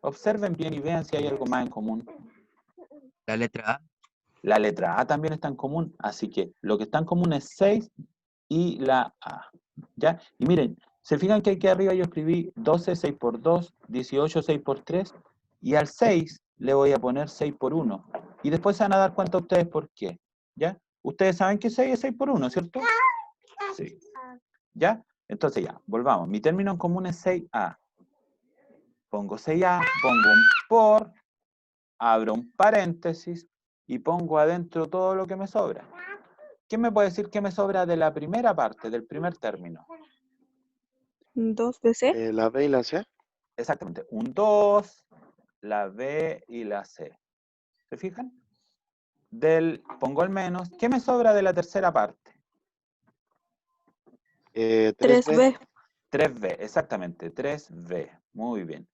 Observen bien y vean si hay algo más en común. La letra A. La letra A también está en común, así que lo que está en común es 6 y la A. ¿Ya? Y miren, se fijan que aquí arriba yo escribí 12, 6 por 2, 18, 6 por 3, y al 6 le voy a poner 6 por 1. Y después se van a dar cuenta ustedes por qué. ¿Ya? Ustedes saben que 6 es 6 por 1, ¿cierto? Sí. ¿Ya? Entonces ya, volvamos. Mi término en común es 6A. Pongo 6A, pongo un por, abro un paréntesis y pongo adentro todo lo que me sobra. ¿Quién me puede decir qué me sobra de la primera parte, del primer término? 2 de C. La B y la C. Exactamente, un 2, la B y la C. ¿Se fijan? Pongo el menos. ¿Qué me sobra de la tercera parte? 3B. 3B, exactamente, 3B. Muy bien.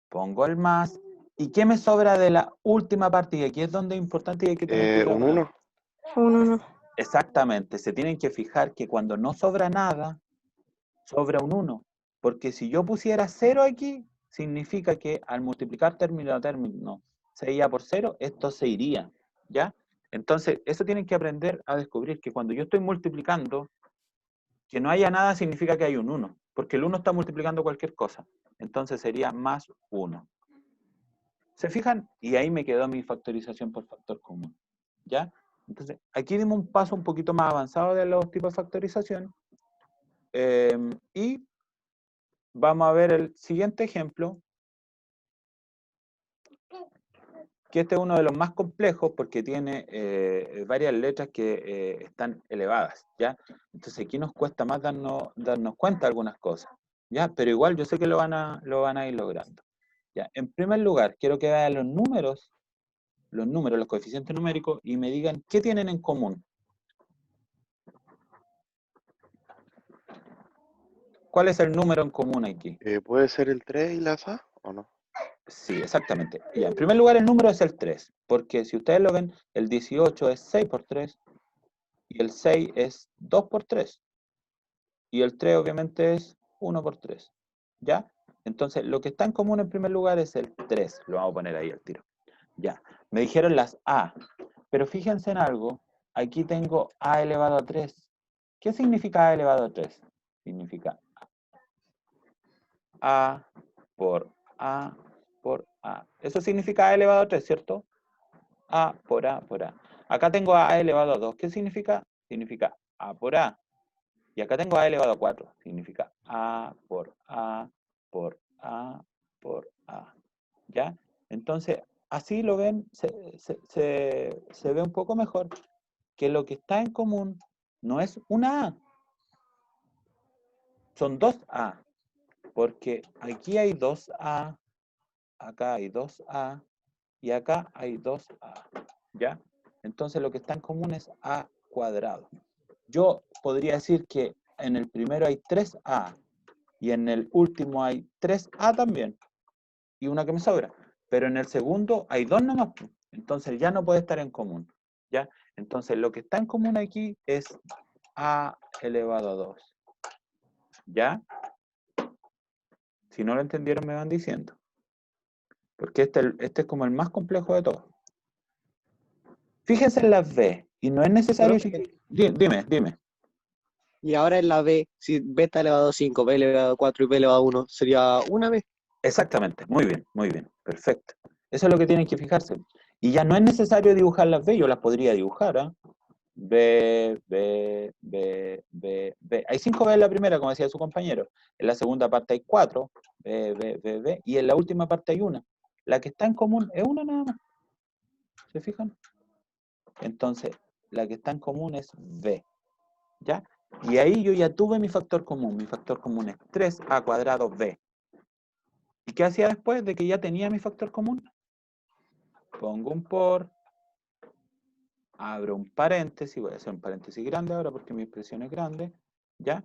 Pongo el más. ¿Y qué me sobra de la última parte? Y aquí es donde es importante y hay que tener cuidado. Un 1. Un 1. Exactamente, se tienen que fijar que cuando no sobra nada, sobra un 1. Porque si yo pusiera 0 aquí, significa que al multiplicar término a término 6A por 0, esto se iría, ¿ya? Entonces, eso tienen que aprender a descubrir, que cuando yo estoy multiplicando, que no haya nada significa que hay un 1, porque el 1 está multiplicando cualquier cosa. Entonces sería más 1. ¿Se fijan? Y ahí me quedó mi factorización por factor común, ¿ya? Entonces, aquí dimos un paso un poquito más avanzado de los tipos de factorización. Y vamos a ver el siguiente ejemplo, que este es uno de los más complejos porque tiene varias letras que están elevadas, ¿ya? Entonces aquí nos cuesta más darnos cuenta de algunas cosas, ¿ya? Pero igual yo sé que lo van a ir logrando, ¿ya? En primer lugar, quiero que vean los números, los coeficientes numéricos, y me digan qué tienen en común. ¿Cuál es el número en común aquí? ¿Puede ser el 3 y la A o no? Sí, exactamente. Ya, en primer lugar, el número es el 3, porque si ustedes lo ven, el 18 es 6 por 3, y el 6 es 2 por 3, y el 3 obviamente es 1 por 3, ¿ya? Entonces, lo que está en común en primer lugar es el 3, lo vamos a poner ahí al tiro. Ya, me dijeron las A, pero fíjense en algo, aquí tengo A elevado a 3. ¿Qué significa A elevado a 3? Significa A por A por A. Eso significa A elevado a 3, ¿cierto? A por A por A. Acá tengo A elevado a 2. ¿Qué significa? Significa A por A. Y acá tengo A elevado a 4. Significa A por A por A por A. ¿Ya? Entonces, así lo ven, se ve un poco mejor que lo que está en común no es una A. Son dos A. Porque aquí hay 2A, acá hay 2A y acá hay 2A. ¿Ya? Entonces lo que está en común es A cuadrado. Yo podría decir que en el primero hay 3A y en el último hay 3A también y una que me sobra. Pero en el segundo hay 2 nomás. Entonces ya no puede estar en común. ¿Ya? Entonces lo que está en común aquí es A elevado a 2. ¿Ya? Si no lo entendieron me van diciendo. Porque este es como el más complejo de todos. Fíjense en las B. Y no es necesario... Profe. Dime. Y ahora en la B, si B está elevado a 5, B elevado a 4 y B elevado a 1, sería una B. Exactamente. Muy bien. Perfecto. Eso es lo que tienen que fijarse. Y ya no es necesario dibujar las B. Yo las podría dibujar. ¿eh? B, B, B, B, B. Hay 5 B en la primera, como decía su compañero. En la segunda parte hay 4. B, B, B, B. Y en la última parte hay una. La que está en común es una nada más. ¿Se fijan? Entonces, la que está en común es B, ¿ya? Y ahí yo ya tuve mi factor común. Mi factor común es 3A cuadrado B. ¿Y qué hacía después de que ya tenía mi factor común? Pongo un por, abro un paréntesis, voy a hacer un paréntesis grande ahora porque mi expresión es grande, ¿ya?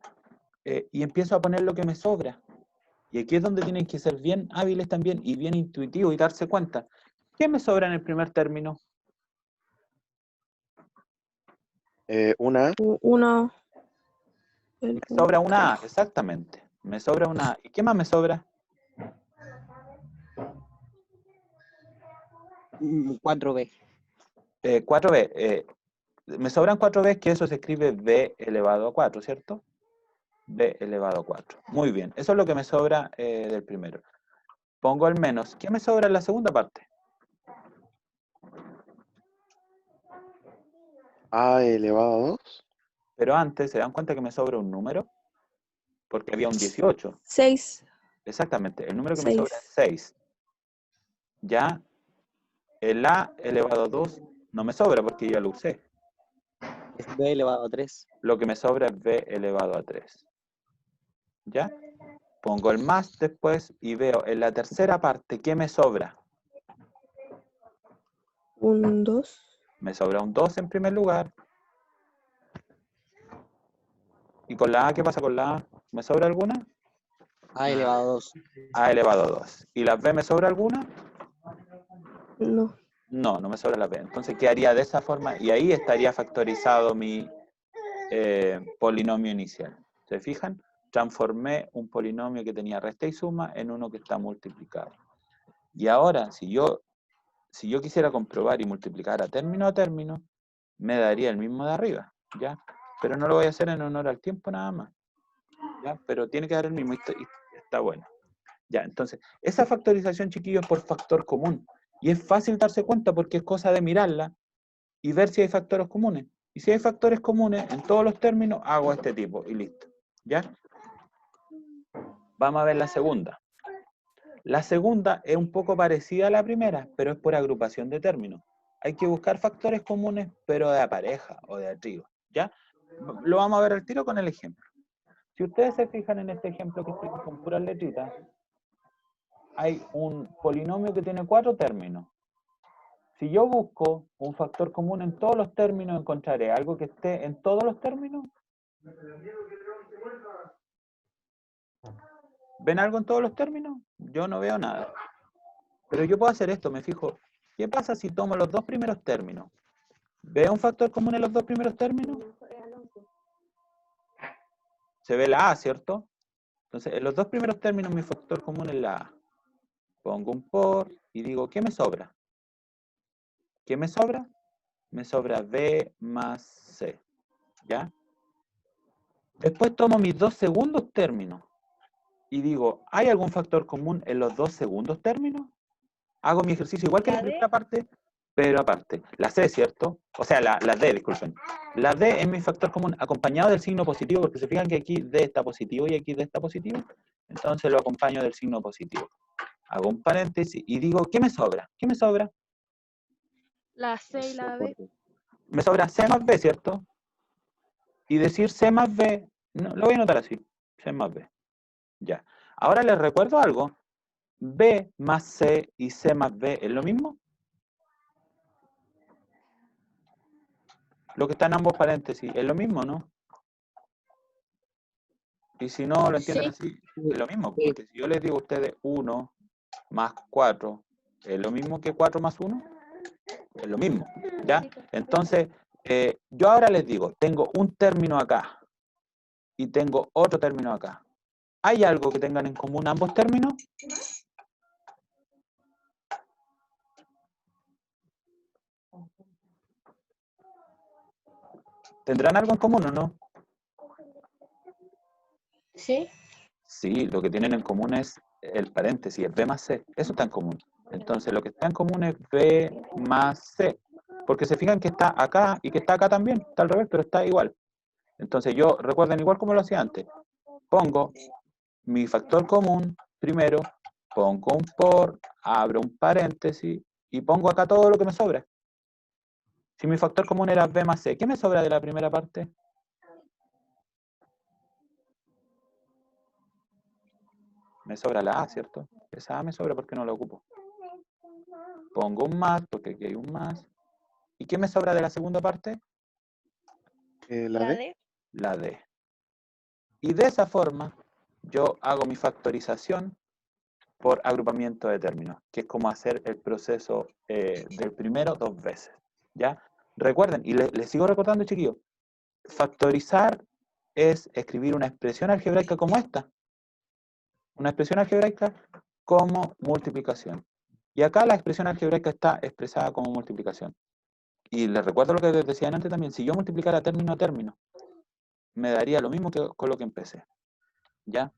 Y empiezo a poner lo que me sobra. Y aquí es donde tienen que ser bien hábiles también y bien intuitivos y darse cuenta. ¿Qué me sobra en el primer término? Una A. Una. Me sobra una A, exactamente. Me sobra una A. ¿Y qué más me sobra? 4B. 4B. Me sobran 4B, que eso se escribe B elevado a 4, ¿cierto? B elevado a 4. Muy bien. Eso es lo que me sobra del primero. Pongo el menos. ¿Qué me sobra en la segunda parte? A elevado a 2. Pero antes, ¿se dan cuenta que me sobra un número? Porque había un 18. 6. Exactamente. El número que me sobra es 6. 6. Ya el A elevado a 2 no me sobra porque ya lo usé. Es B elevado a 3. Lo que me sobra es B elevado a 3. ¿Ya? Pongo el más después y veo en la tercera parte ¿qué me sobra? Un 2. Me sobra un 2 en primer lugar. ¿Y con la A qué pasa con la A? ¿Me sobra alguna? A elevado a 2. A elevado a 2. ¿Y la B me sobra alguna? No. No, no me sobra la B. Entonces quedaría de esa forma y ahí estaría factorizado mi polinomio inicial. ¿Se fijan? Transformé un polinomio que tenía resta y suma en uno que está multiplicado. Y ahora, si yo quisiera comprobar y multiplicar a término, me daría el mismo de arriba, ¿ya? Pero no lo voy a hacer en honor al tiempo nada más, ¿ya? Pero tiene que dar el mismo y está bueno. Ya, entonces, esa factorización, chiquillos, es por factor común. Y es fácil darse cuenta porque es cosa de mirarla y ver si hay factores comunes. Y si hay factores comunes, en todos los términos, hago este tipo y listo, ¿ya? Vamos a ver la segunda. La segunda es un poco parecida a la primera, pero es por agrupación de términos. Hay que buscar factores comunes, pero de pareja o de trío, ¿ya? Lo vamos a ver al tiro con el ejemplo. Si ustedes se fijan en este ejemplo que estoy con puras letritas, hay un polinomio que tiene 4 términos. Si yo busco un factor común en todos los términos, encontraré algo que esté en todos los términos. ¿Ven algo en todos los términos? Yo no veo nada. Pero yo puedo hacer esto, me fijo. ¿Qué pasa si tomo los dos primeros términos? ¿Veo un factor común en los dos primeros términos? Se ve la A, ¿cierto? Entonces, en los dos primeros términos mi factor común es la A. Pongo un por y digo, ¿qué me sobra? ¿Qué me sobra? Me sobra B más C. ¿Ya? Después tomo mis dos segundos términos y digo, ¿hay algún factor común en los dos segundos términos? Hago mi ejercicio igual que en la primera parte, pero aparte. La C, ¿cierto? O sea, la D, disculpen. La D es mi factor común acompañado del signo positivo, porque se fijan que aquí D está positivo y aquí D está positivo. Entonces lo acompaño del signo positivo. Hago un paréntesis y digo, ¿qué me sobra? ¿Qué me sobra? La C y la B. Me sobra C más B, ¿cierto? Y decir C más B, no, lo voy a anotar así. C más B. Ya. Ahora les recuerdo algo. B más C y C más B es lo mismo. Lo que está en ambos paréntesis es lo mismo, ¿no? Y si no lo entienden así, es lo mismo. Porque si yo les digo a ustedes 1 más 4, ¿es lo mismo que 4 más 1? Es lo mismo, ¿ya? Entonces, yo ahora les digo, tengo un término acá y tengo otro término acá. ¿Hay algo que tengan en común ambos términos? ¿Tendrán algo en común o no? ¿Sí? Sí, lo que tienen en común es el paréntesis, el B más C. Eso está en común. Entonces, lo que está en común es B más C. Porque se fijan que está acá y que está acá también. Está al revés, pero está igual. Entonces, yo, recuerden igual como lo hacía antes. Pongo mi factor común primero, pongo un por, abro un paréntesis y pongo acá todo lo que me sobra. Si mi factor común era B más C, ¿qué me sobra de la primera parte? Me sobra la A, ¿cierto? Esa A me sobra porque no la ocupo. Pongo un más, porque aquí hay un más. ¿Y qué me sobra de la segunda parte? La D. La D. Y de esa forma, yo hago mi factorización por agrupamiento de términos, que es como hacer el proceso del primero 2 veces, ¿ya? Recuerden, y les sigo recordando, chiquillos, factorizar es escribir una expresión algebraica como esta, una expresión algebraica como multiplicación. Y acá la expresión algebraica está expresada como multiplicación. Y les recuerdo lo que les decía antes también, si yo multiplicara término a término, me daría lo mismo que con lo que empecé, ¿ya?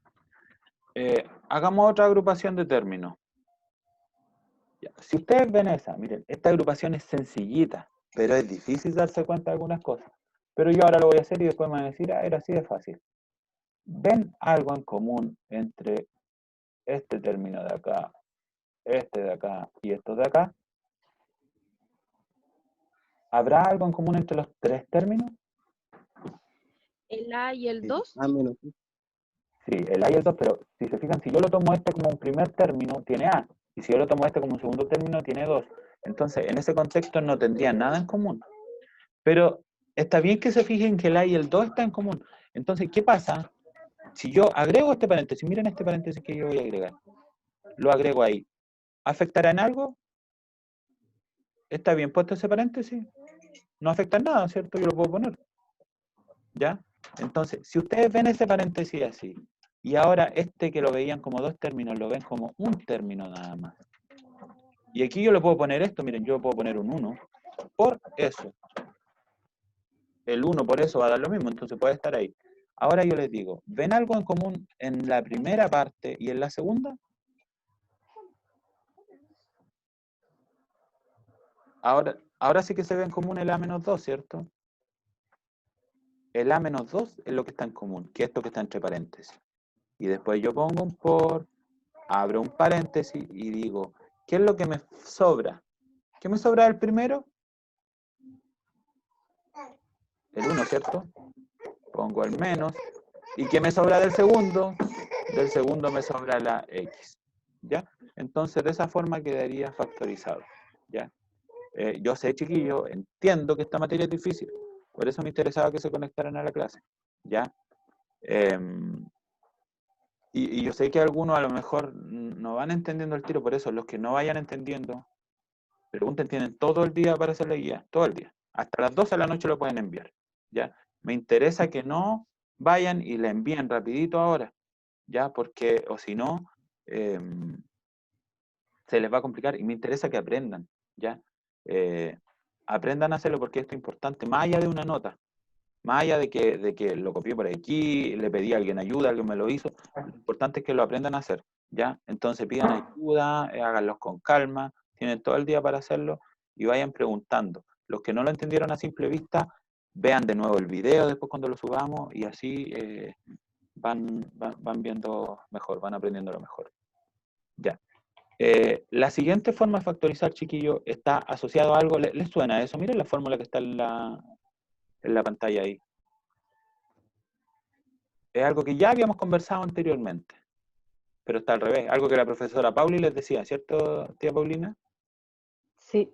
Hagamos otra agrupación de términos. Ya. Si ustedes ven esa, miren, esta agrupación es sencillita, pero es difícil darse cuenta de algunas cosas. Pero yo ahora lo voy a hacer y después me van a decir, ah, era así de fácil. ¿Ven algo en común entre este término de acá, este de acá y estos de acá? ¿Habrá algo en común entre los 3 términos? El A y el 2. A menos. Sí, el A y el 2, pero si se fijan, si yo lo tomo este como un primer término, tiene A. Y si yo lo tomo este como un segundo término, tiene 2. Entonces, en ese contexto no tendrían nada en común. Pero está bien que se fijen que el A y el 2 están en común. Entonces, ¿qué pasa? Si yo agrego este paréntesis, miren este paréntesis que yo voy a agregar. Lo agrego ahí. ¿Afectará en algo? ¿Está bien puesto ese paréntesis? No afecta en nada, ¿cierto? Yo lo puedo poner. ¿Ya? Entonces, si ustedes ven ese paréntesis así, y ahora este que lo veían como 2 términos, lo ven como un término nada más. Y aquí yo le puedo poner esto, miren, yo puedo poner un 1 por eso. El 1 por eso va a dar lo mismo, entonces puede estar ahí. Ahora yo les digo, ¿ven algo en común en la primera parte y en la segunda? Ahora sí que se ve en común el A-2, ¿cierto? El A-2 es lo que está en común, que es esto que está entre paréntesis. Y después yo pongo un por, abro un paréntesis y digo, ¿qué es lo que me sobra? ¿Qué me sobra del primero? El 1, ¿cierto? Pongo el menos. ¿Y qué me sobra del segundo? Del segundo me sobra la X. ¿Ya? Entonces, de esa forma quedaría factorizado. ¿Ya? Yo sé, chiquillos, entiendo que esta materia es difícil. Por eso me interesaba que se conectaran a la clase. ¿Ya? Y yo sé que algunos a lo mejor no van entendiendo el tiro, por eso los que no vayan entendiendo, pregunten, tienen todo el día para hacer la guía, todo el día. Hasta las 12 de la noche lo pueden enviar. ¿Ya? Me interesa que no vayan y la envíen rapidito ahora, ¿ya? Porque, o si no, se les va a complicar y me interesa que aprendan, ¿ya? Aprendan a hacerlo porque esto es importante, más allá de una nota, más allá de que lo copié por aquí, le pedí a alguien ayuda, alguien me lo hizo, lo importante es que lo aprendan a hacer, ¿ya? Entonces pidan ayuda, háganlos con calma, tienen todo el día para hacerlo y vayan preguntando. Los que no lo entendieron a simple vista, vean de nuevo el video después cuando lo subamos y así van viendo mejor, van aprendiendo lo mejor. Ya. La siguiente forma de factorizar, chiquillo, está asociado a algo. ¿Les suena eso? Miren la fórmula que está en la pantalla ahí. Es algo que ya habíamos conversado anteriormente, pero está al revés. Algo que la profesora Pauli les decía, ¿cierto, tía Paulina? Sí,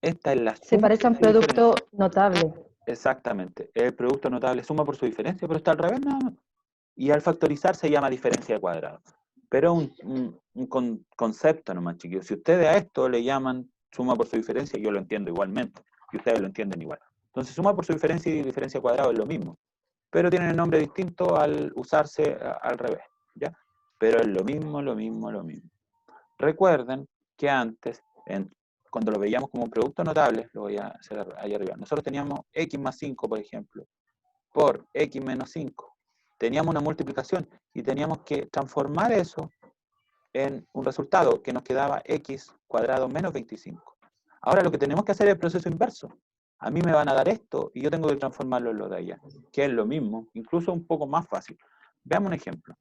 Esta es la se suma parece a por un su diferencia. producto notable. Exactamente. El producto notable suma por su diferencia, pero está al revés nada más. Y al factorizar se llama diferencia de cuadrado. Pero un concepto nomás, chiquillos. Si ustedes a esto le llaman suma por su diferencia, yo lo entiendo igualmente. Y ustedes lo entienden igual. Entonces, suma por su diferencia y diferencia de cuadrado es lo mismo. Pero tienen el nombre distinto al usarse al revés, ¿ya? Pero es lo mismo, lo mismo, lo mismo. Recuerden que antes, cuando lo veíamos como un producto notable, lo voy a hacer ahí arriba, nosotros teníamos x más 5, por ejemplo, por x menos 5. Teníamos una multiplicación y teníamos que transformar eso en un resultado que nos quedaba x cuadrado menos 25. Ahora lo que tenemos que hacer es el proceso inverso. A mí me van a dar esto y yo tengo que transformarlo en lo de allá, que es lo mismo, incluso un poco más fácil. Veamos un ejemplo.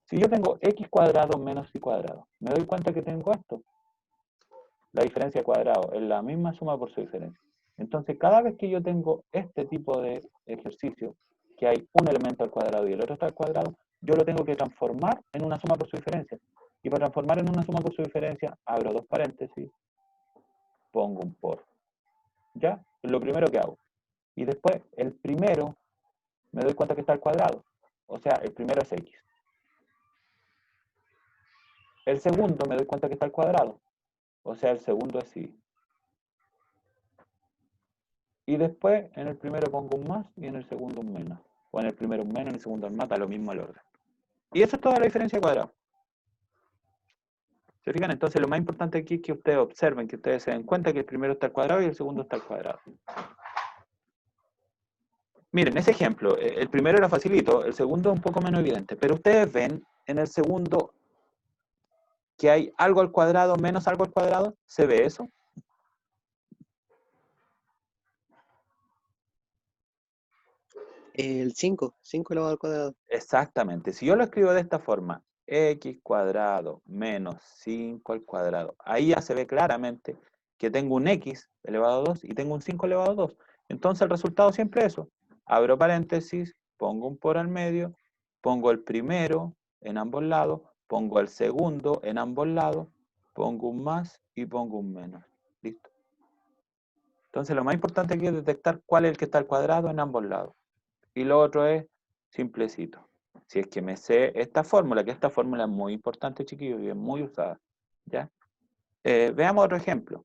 Si yo tengo x cuadrado menos y cuadrado, me doy cuenta que tengo esto. La diferencia de cuadrado es la misma suma por su diferencia. Entonces, cada vez que yo tengo este tipo de ejercicio, que hay un elemento al cuadrado y el otro está al cuadrado, yo lo tengo que transformar en una suma por su diferencia. Y para transformar en una suma por su diferencia, abro dos paréntesis, pongo un por. ¿Ya? Es lo primero que hago. Y después, el primero, me doy cuenta que está al cuadrado. O sea, el primero es X. El segundo me doy cuenta que está al cuadrado. O sea, el segundo es Y. Y después en el primero pongo un más y en el segundo un menos. O en el primero un menos, en el segundo un más, da lo mismo el orden. Y eso es toda la diferencia de cuadrado. ¿Se fijan? Entonces lo más importante aquí es que ustedes observen, que ustedes se den cuenta que el primero está al cuadrado y el segundo está al cuadrado. Miren, ese ejemplo, el primero era facilito, el segundo un poco menos evidente, pero ustedes ven en el segundo que hay algo al cuadrado menos algo al cuadrado. ¿Se ve eso? El 5 elevado al cuadrado. Exactamente. Si yo lo escribo de esta forma, x cuadrado menos 5 al cuadrado, ahí ya se ve claramente que tengo un x elevado a 2 y tengo un 5 elevado a 2. Entonces el resultado siempre es eso. Abro paréntesis, pongo un por al medio, pongo el primero en ambos lados, pongo el segundo en ambos lados, pongo un más y pongo un menos. Listo. Entonces lo más importante aquí es detectar cuál es el que está al cuadrado en ambos lados. Y lo otro es simplecito. Si es que me sé esta fórmula, que esta fórmula es muy importante, chiquillos, y es muy usada. ¿Ya? Veamos otro ejemplo.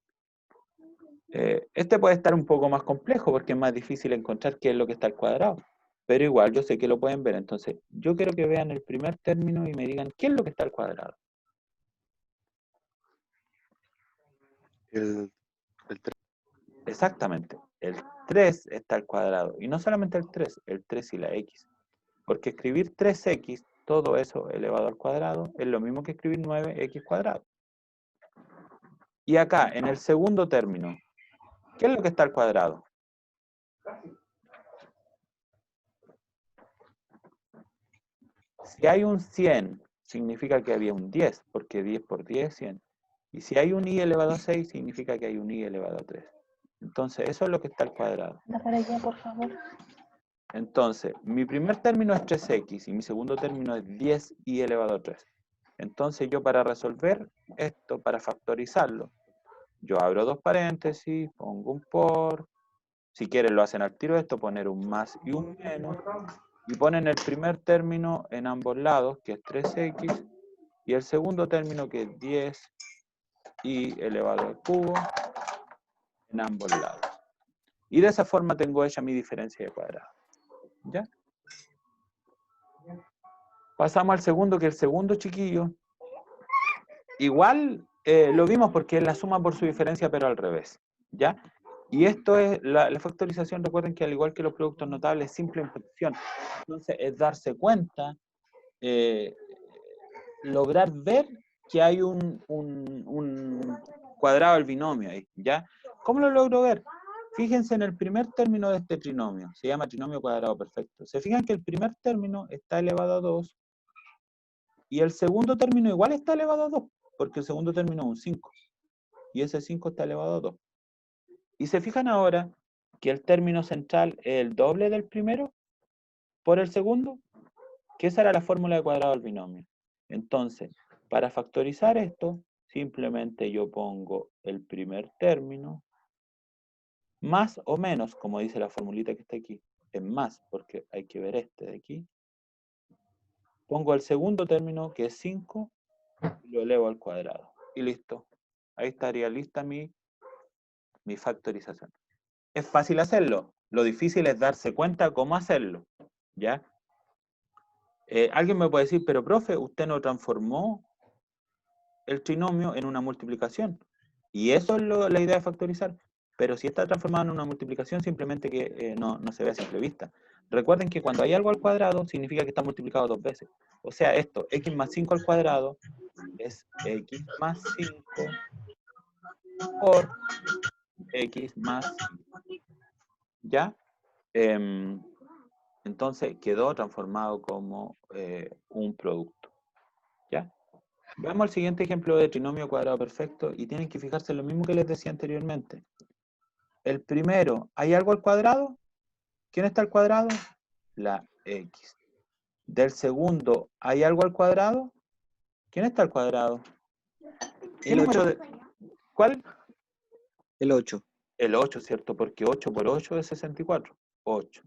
Este puede estar un poco más complejo porque es más difícil encontrar qué es lo que está al cuadrado. Pero igual yo sé que lo pueden ver. Entonces, yo quiero que vean el primer término y me digan qué es lo que está al cuadrado. El 3. Exactamente. El 3 está al cuadrado. Y no solamente el 3 y la x. Porque escribir 3x, todo eso elevado al cuadrado, es lo mismo que escribir 9x cuadrado. Y acá, en el segundo término, ¿qué es lo que está al cuadrado? Si hay un 100, significa que había un 10, porque 10 por 10 es 100. Y si hay un y elevado a 6, significa que hay un y elevado a 3. Entonces, eso es lo que está al cuadrado. Anda para allá, por favor. Entonces, mi primer término es 3x y mi segundo término es 10y elevado a 3. Entonces, yo para resolver esto, para factorizarlo, yo abro dos paréntesis, pongo un por. Si quieren lo hacen al tiro esto, poner un más y un menos. Y ponen el primer término en ambos lados, que es 3x, y el segundo término, que es 10y elevado al cubo, en ambos lados. Y de esa forma tengo hecha mi diferencia de cuadrado. ¿Ya? Pasamos al segundo, que el segundo, chiquillo, igual lo vimos porque es la suma por su diferencia, pero al revés. ¿Ya? Y esto es, la factorización, recuerden que al igual que los productos notables, es simple función. Entonces, es darse cuenta, lograr ver que hay un cuadrado del binomio ahí, ¿ya? ¿Cómo lo logro ver? Fíjense en el primer término de este trinomio, se llama trinomio cuadrado perfecto. Se fijan que el primer término está elevado a 2 y el segundo término igual está elevado a 2, porque el segundo término es un 5 y ese 5 está elevado a 2. Y se fijan ahora que el término central es el doble del primero por el segundo, que esa era la fórmula de cuadrado del binomio. Entonces, para factorizar esto, simplemente yo pongo el primer término, más o menos, como dice la formulita que está aquí, es más, porque hay que ver este de aquí. Pongo el segundo término, que es 5, y lo elevo al cuadrado. Y listo. Ahí estaría lista mi factorización. Es fácil hacerlo. Lo difícil es darse cuenta cómo hacerlo. ¿Ya? Alguien me puede decir, pero profe, usted no transformó el trinomio en una multiplicación. Y eso es la idea de factorizar. Pero si está transformado en una multiplicación, simplemente que no se ve a simple vista. Recuerden que cuando hay algo al cuadrado, significa que está multiplicado dos veces. O sea, esto, x más 5 al cuadrado, es x más 5 por x más 5. ¿Ya? Entonces quedó transformado como un producto. ¿Ya? Veamos el siguiente ejemplo de trinomio cuadrado perfecto y tienen que fijarse en lo mismo que les decía anteriormente. El primero, ¿hay algo al cuadrado? ¿Quién está al cuadrado? La x. Del segundo, ¿hay algo al cuadrado? ¿Quién está al cuadrado? El 8. ¿Cuál? El 8. El 8, ¿cierto? Porque 8 por 8 es 64. 8.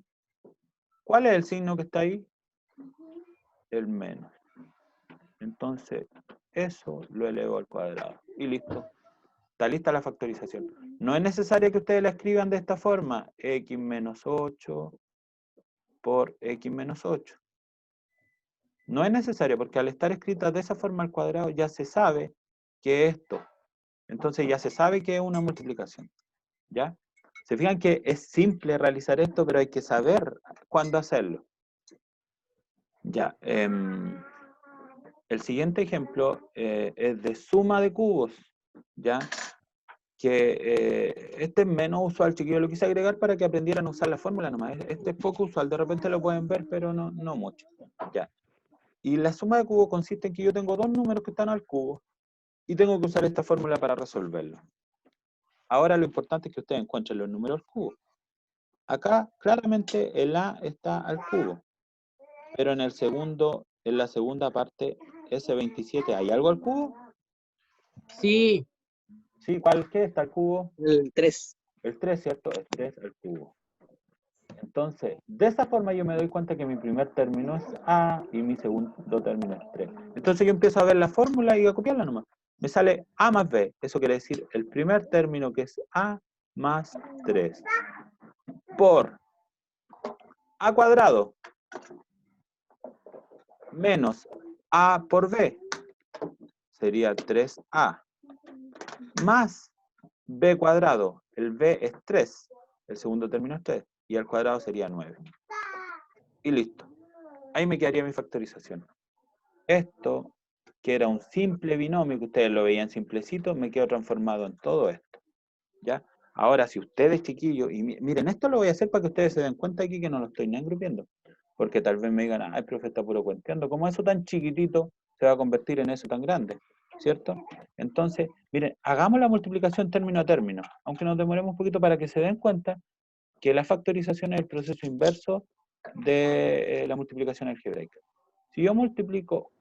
¿Cuál es el signo que está ahí? el menos. Entonces, eso lo elevo al cuadrado. Y listo. Está lista la factorización. No es necesario que ustedes la escriban de esta forma. X menos 8 por X menos 8. No es necesario, porque al estar escrita de esa forma al cuadrado ya se sabe que esto. Entonces ya se sabe que es una multiplicación. ¿Ya? Se fijan que es simple realizar esto, pero hay que saber cuándo hacerlo. Ya. El siguiente ejemplo es de suma de cubos. ¿Ya? Que este es menos usual, chiquillos. Lo quise agregar para que aprendieran a usar la fórmula nomás. Este es poco usual. De repente lo pueden ver, pero no mucho. Ya. Y la suma de cubos consiste en que yo tengo dos números que están al cubo y tengo que usar esta fórmula para resolverlo. Ahora lo importante es que ustedes encuentren los números al cubo. Acá claramente el A está al cubo, pero en la segunda parte, ese 27, ¿hay algo al cubo? Sí, Sí, ¿qué está al cubo? el 3. El 3, ¿cierto? El 3 al cubo. Entonces, de esa forma yo me doy cuenta que mi primer término es A y mi segundo término es 3. Entonces yo empiezo a ver la fórmula y a copiarla nomás. Me sale A más B. Eso quiere decir el primer término que es A más 3 por A cuadrado menos A por B. Sería 3A. Más B cuadrado. El B es 3. El segundo término es 3. Y al cuadrado sería 9. Y listo. Ahí me quedaría mi factorización. Esto, que era un simple binomio, que ustedes lo veían simplecito, me quedó transformado en todo esto. ¿Ya? Ahora, si ustedes, chiquillos, y miren, esto lo voy a hacer para que ustedes se den cuenta aquí que no lo estoy ni engrupiendo. Porque tal vez me digan, el profe está puro cuenteando. Como eso tan chiquitito se va a convertir en eso tan grande, ¿cierto? Entonces, miren, hagamos la multiplicación término a término, aunque nos demoremos un poquito para que se den cuenta que la factorización es el proceso inverso de la multiplicación algebraica. Si yo multiplico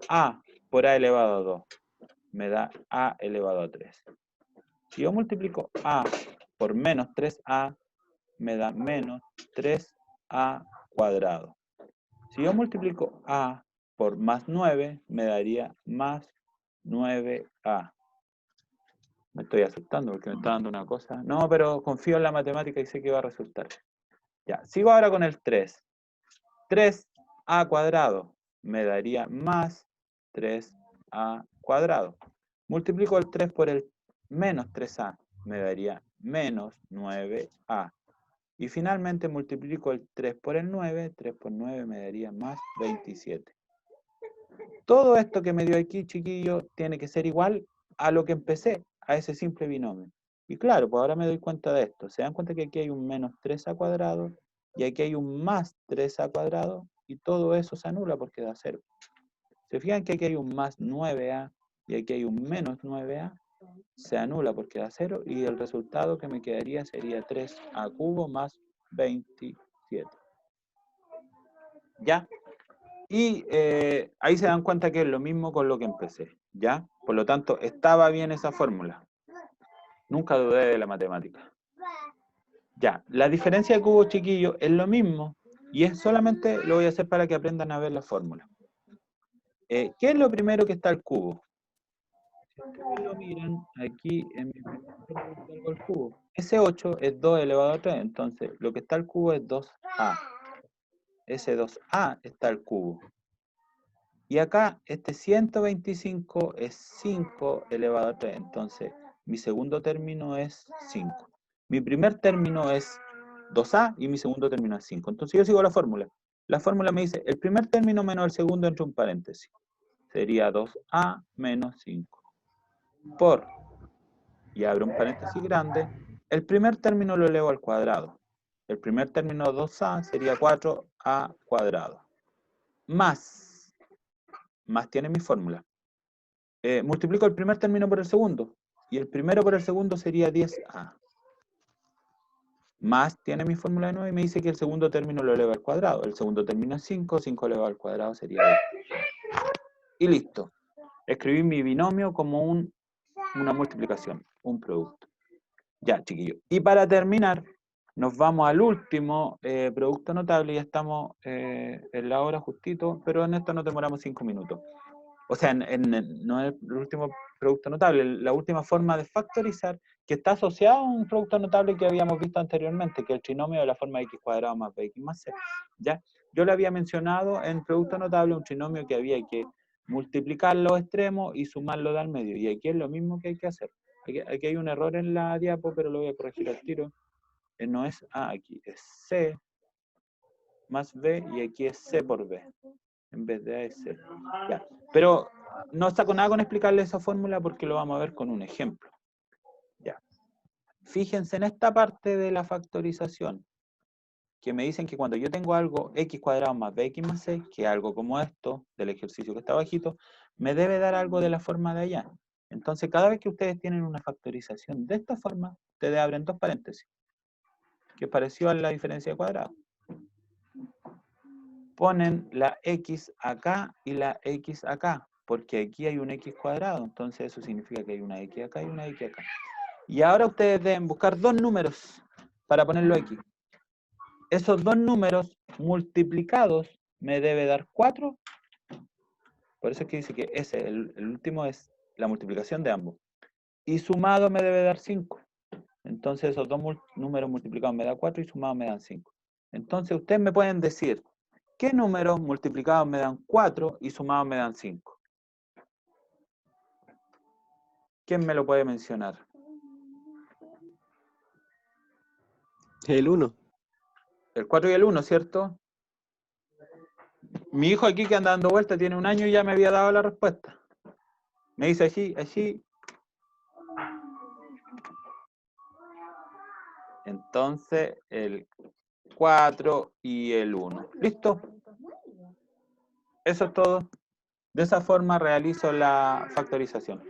A por A elevado a 2, me da A elevado a 3. Si yo multiplico A por menos 3A, me da menos 3A cuadrado. Si yo multiplico A por más 9, me daría más 9A. Me estoy asustando porque me está dando una cosa. No, pero confío en la matemática y sé que va a resultar. Ya, sigo ahora con el 3. 3A cuadrado me daría más 3A cuadrado. Multiplico el 3 por el menos 3A, me daría menos 9A. Y finalmente multiplico el 3 por el 9, 3 por 9 me daría más 27. Todo esto que me dio aquí, chiquillo, tiene que ser igual a lo que empecé, a ese simple binomio. Y claro, pues ahora me doy cuenta de esto. Se dan cuenta que aquí hay un menos 3A cuadrado y aquí hay un más 3A cuadrado y todo eso se anula porque da 0. ¿Se fijan que aquí hay un más 9A y aquí hay un menos 9A? Se anula porque da 0 y el resultado que me quedaría sería 3A cubo más 27. ¿Ya? Y ahí se dan cuenta que es lo mismo con lo que empecé. ¿Ya? Por lo tanto, estaba bien esa fórmula. Nunca dudé de la matemática. Ya, la diferencia de cubos, chiquillos, es lo mismo. Y es solamente, lo voy a hacer para que aprendan a ver la fórmula. ¿Qué es lo primero que está al cubo? Si ustedes lo miran, aquí en mi tengo el cubo. Ese 8 es 2 elevado a 3, entonces lo que está al cubo es 2A. Ese 2A está al cubo. Y acá, este 125 es 5 elevado a 3, entonces mi segundo término es 5. Mi primer término es 2A y mi segundo término es 5. Entonces yo sigo la fórmula. La fórmula me dice, el primer término menos el segundo entre un paréntesis. Sería 2A menos 5. Por, y abro un paréntesis grande, el primer término lo elevo al cuadrado. El primer término 2A sería 4A cuadrado. Más tiene mi fórmula. Multiplico el primer término por el segundo. Y el primero por el segundo sería 10A. Más tiene mi fórmula de nuevo y me dice que el segundo término lo eleva al cuadrado. El segundo término es 5, 5 elevado al cuadrado sería 10. Y listo. Escribí mi binomio como una multiplicación, un producto. Ya, chiquillos. Y para terminar, Nos vamos al último producto notable, ya estamos en la hora justito, pero en esto nos demoramos 5 minutos. O sea, no es el último producto notable, la última forma de factorizar que está asociado a un producto notable que habíamos visto anteriormente, que es el trinomio de la forma x cuadrado más bx más c. ¿Ya? Yo le había mencionado en producto notable un trinomio que había que multiplicar los extremos y sumarlo de al medio, y aquí es lo mismo que hay que hacer. Aquí hay un error en la diapo, pero lo voy a corregir al tiro. No es A aquí, es C más B, y aquí es C por B, en vez de A es C. Ya. Pero no saco nada con explicarle esa fórmula porque lo vamos a ver con un ejemplo. Ya. Fíjense en esta parte de la factorización, que me dicen que cuando yo tengo algo x cuadrado más bx más c, que es algo como esto, del ejercicio que está bajito, me debe dar algo de la forma de allá. Entonces, cada vez que ustedes tienen una factorización de esta forma, ustedes abren dos paréntesis, que es parecido a la diferencia de cuadrado. Ponen la x acá y la x acá, porque aquí hay un x cuadrado, entonces eso significa que hay una x acá y una x acá. Y ahora ustedes deben buscar dos números para ponerlo aquí. Esos dos números multiplicados me debe dar 4. Por eso es que dice que ese, el último es la multiplicación de ambos. Y sumado me debe dar 5. Entonces esos dos números multiplicados me dan 4 y sumados me dan 5. Entonces ustedes me pueden decir, ¿qué números multiplicados me dan 4 y sumados me dan 5? ¿Quién me lo puede mencionar? El 1. El 4 y el 1, ¿cierto? Mi hijo aquí que anda dando vueltas tiene 1 año y ya me había dado la respuesta. Me dice así, así. Entonces, el 4 y el 1. ¿Listo? Eso es todo. De esa forma realizo la factorización.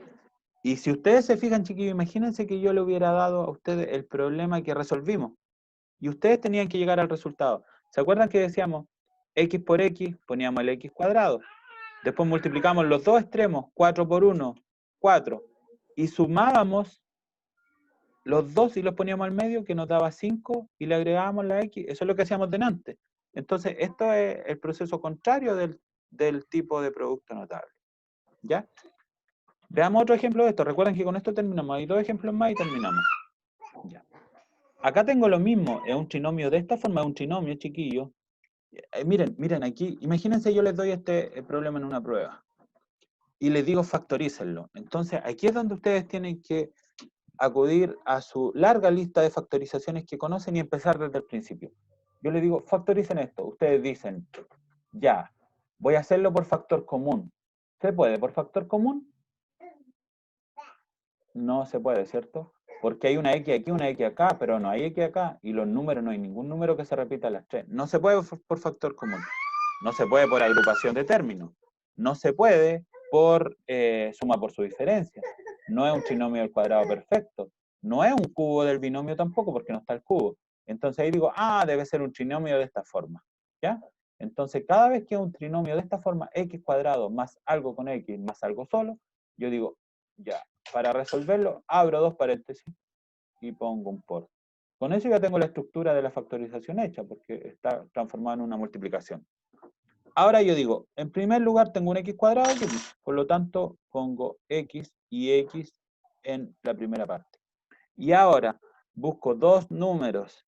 Y si ustedes se fijan, chiquillos, imagínense que yo le hubiera dado a ustedes el problema que resolvimos. Y ustedes tenían que llegar al resultado. ¿Se acuerdan que decíamos x por x? Poníamos el x cuadrado. Después multiplicamos los dos extremos, 4 por 1, 4. Y sumábamos los dos y los poníamos al medio, que nos daba 5, y le agregábamos la x. Eso es lo que hacíamos delante. Entonces, esto es el proceso contrario del tipo de producto notable. ¿Ya? Veamos otro ejemplo de esto. Recuerden que con esto terminamos. Hay 2 ejemplos más y terminamos. Ya. Acá tengo lo mismo. Es un trinomio de esta forma, es un trinomio, chiquillo. Miren aquí. Imagínense yo les doy este problema en una prueba. Y les digo factorícenlo. Entonces, aquí es donde ustedes tienen que acudir a su larga lista de factorizaciones que conocen y empezar desde el principio. Yo les digo, factoricen esto. Ustedes dicen, ya, voy a hacerlo por factor común. ¿Se puede por factor común? No se puede, ¿cierto? Porque hay una X aquí, una X acá, pero no hay X acá. Y los números, no hay ningún número que se repita a las 3. No se puede por factor común. No se puede por agrupación de términos. No se puede por suma por su diferencia. No es un trinomio del cuadrado perfecto. No es un cubo del binomio tampoco, porque no está el cubo. Entonces ahí digo, debe ser un trinomio de esta forma. ¿Ya? Entonces cada vez que es un trinomio de esta forma, x cuadrado más algo con x más algo solo, yo digo, ya, para resolverlo, abro dos paréntesis y pongo un por. Con eso ya tengo la estructura de la factorización hecha, porque está transformada en una multiplicación. Ahora yo digo, en primer lugar tengo un x cuadrado aquí, por lo tanto pongo x y x en la primera parte. Y ahora busco dos números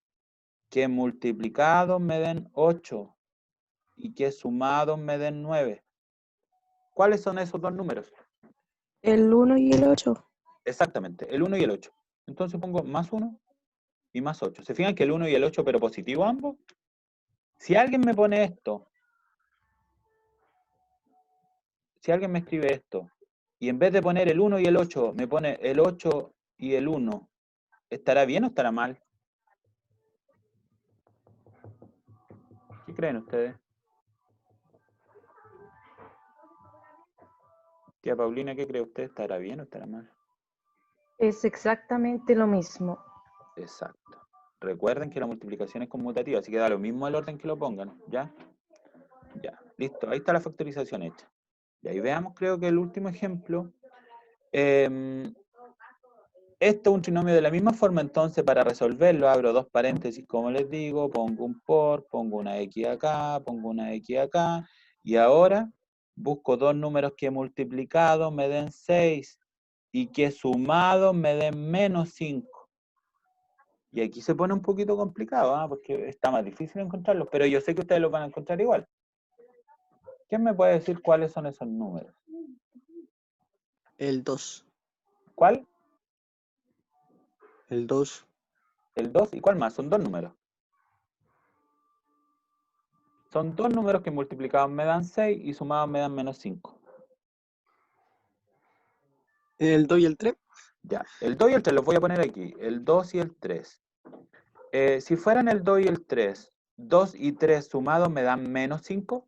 que multiplicados me den 8 y que sumados me den 9. ¿Cuáles son esos dos números? El 1 y el 8. Exactamente, el 1 y el 8. Entonces pongo más 1 y más 8. ¿Se fijan que el 1 y el 8, pero positivo ambos? Si alguien me pone esto, si alguien me escribe esto, y en vez de poner el 1 y el 8, me pone el 8 y el 1, ¿estará bien o estará mal? ¿Qué creen ustedes? Tía Paulina, ¿qué cree usted? ¿Estará bien o estará mal? Es exactamente lo mismo. Exacto. Recuerden que la multiplicación es conmutativa, así que da lo mismo el orden que lo pongan, ¿ya? Ya, listo. Ahí está la factorización hecha. Y ahí veamos, creo que el último ejemplo. Esto es un trinomio de la misma forma, entonces para resolverlo abro dos paréntesis, como les digo, pongo un por, pongo una x acá, pongo una x acá, y ahora busco dos números que multiplicados me den 6 y que sumados me den menos 5. Y aquí se pone un poquito complicado, ¿ah? Porque está más difícil encontrarlos, pero yo sé que ustedes los van a encontrar igual. ¿Quién me puede decir cuáles son esos números? El 2. ¿Cuál? El 2. El 2. ¿Y cuál más? Son dos números. Son dos números que multiplicados me dan 6 y sumados me dan menos 5. El 2 y el 3. Ya, el 2 y el 3 los voy a poner aquí. El 2 y el 3. Si fueran el 2 y el 3, 2 y 3 sumados me dan menos 5.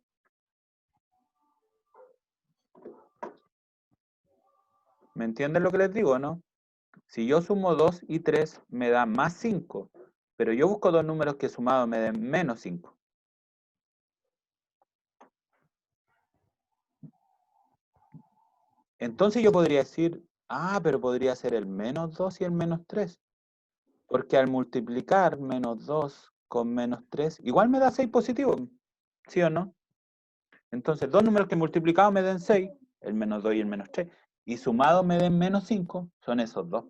¿Me entienden lo que les digo, no? Si yo sumo 2 y 3 me da más 5. Pero yo busco dos números que sumados me den menos 5. Entonces yo podría decir, pero podría ser el menos 2 y el menos 3. Porque al multiplicar menos 2 con menos 3, igual me da 6 positivo. ¿Sí o no? Entonces, dos números que multiplicados me den 6, el menos 2 y el menos 3, y sumados me den menos 5, son esos dos.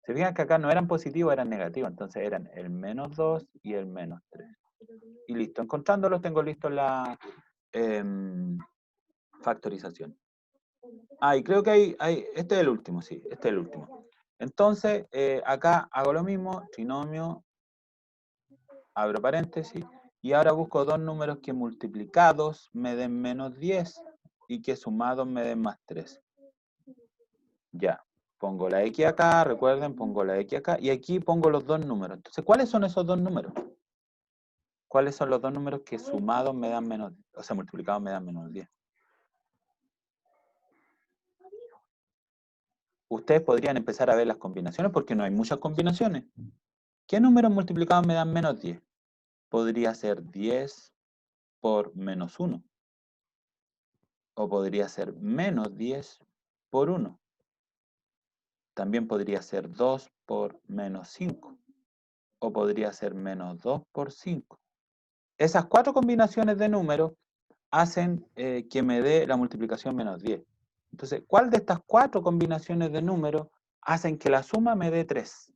Se fijan que acá no eran positivos, eran negativos, entonces eran el menos 2 y el menos 3. Y listo, encontrándolos tengo listo la factorización. Y creo que este es el último, sí, este es el último. Entonces, acá hago lo mismo, trinomio, abro paréntesis, y ahora busco dos números que multiplicados me den menos 10 y que sumados me den más 3. Ya, pongo la x acá, recuerden, pongo la x acá, y aquí pongo los dos números. Entonces, ¿cuáles son esos dos números? ¿Cuáles son los dos números que sumados me dan menos, o sea, multiplicados me dan menos 10? Ustedes podrían empezar a ver las combinaciones porque no hay muchas combinaciones. ¿Qué números multiplicados me dan menos 10? Podría ser 10 por menos 1. O podría ser menos 10 por 1. También podría ser 2 por menos 5. O podría ser menos 2 por 5. Esas cuatro combinaciones de números hacen que me dé la multiplicación menos 10. Entonces, ¿cuál de estas cuatro combinaciones de números hacen que la suma me dé 3?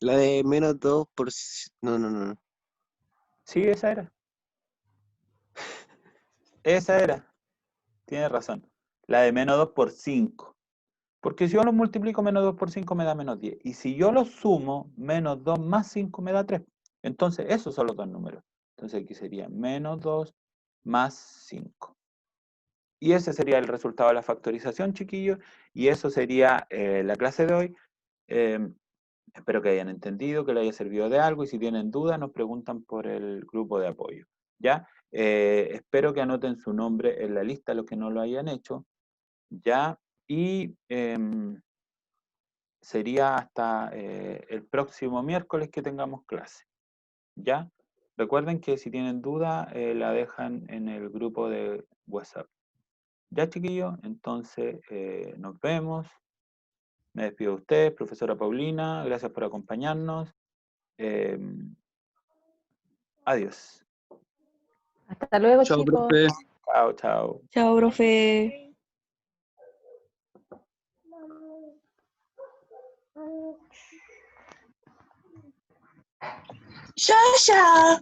La de menos 2 por... No. Sí, esa era. Esa era. Tienes razón. La de menos 2 por 5. Porque si yo lo multiplico menos 2 por 5 me da menos 10. Y si yo lo sumo, menos 2 más 5 me da 3. Entonces, esos son los dos números. Entonces aquí sería menos 2 más 5. Y ese sería el resultado de la factorización, chiquillos. Y eso sería la clase de hoy. Espero que hayan entendido, que les haya servido de algo. Y si tienen dudas, nos preguntan por el grupo de apoyo. ¿Ya? Espero que anoten su nombre en la lista, los que no lo hayan hecho. ¿Ya? Y sería hasta el próximo miércoles que tengamos clase. ¿Ya? Recuerden que si tienen duda, la dejan en el grupo de WhatsApp. ¿Ya, chiquillos? Entonces, nos vemos. Me despido de ustedes, profesora Paulina. Gracias por acompañarnos. Adiós. Hasta luego, Chao, chicos. profe. Chao, chao. Chao, profe. Yaya.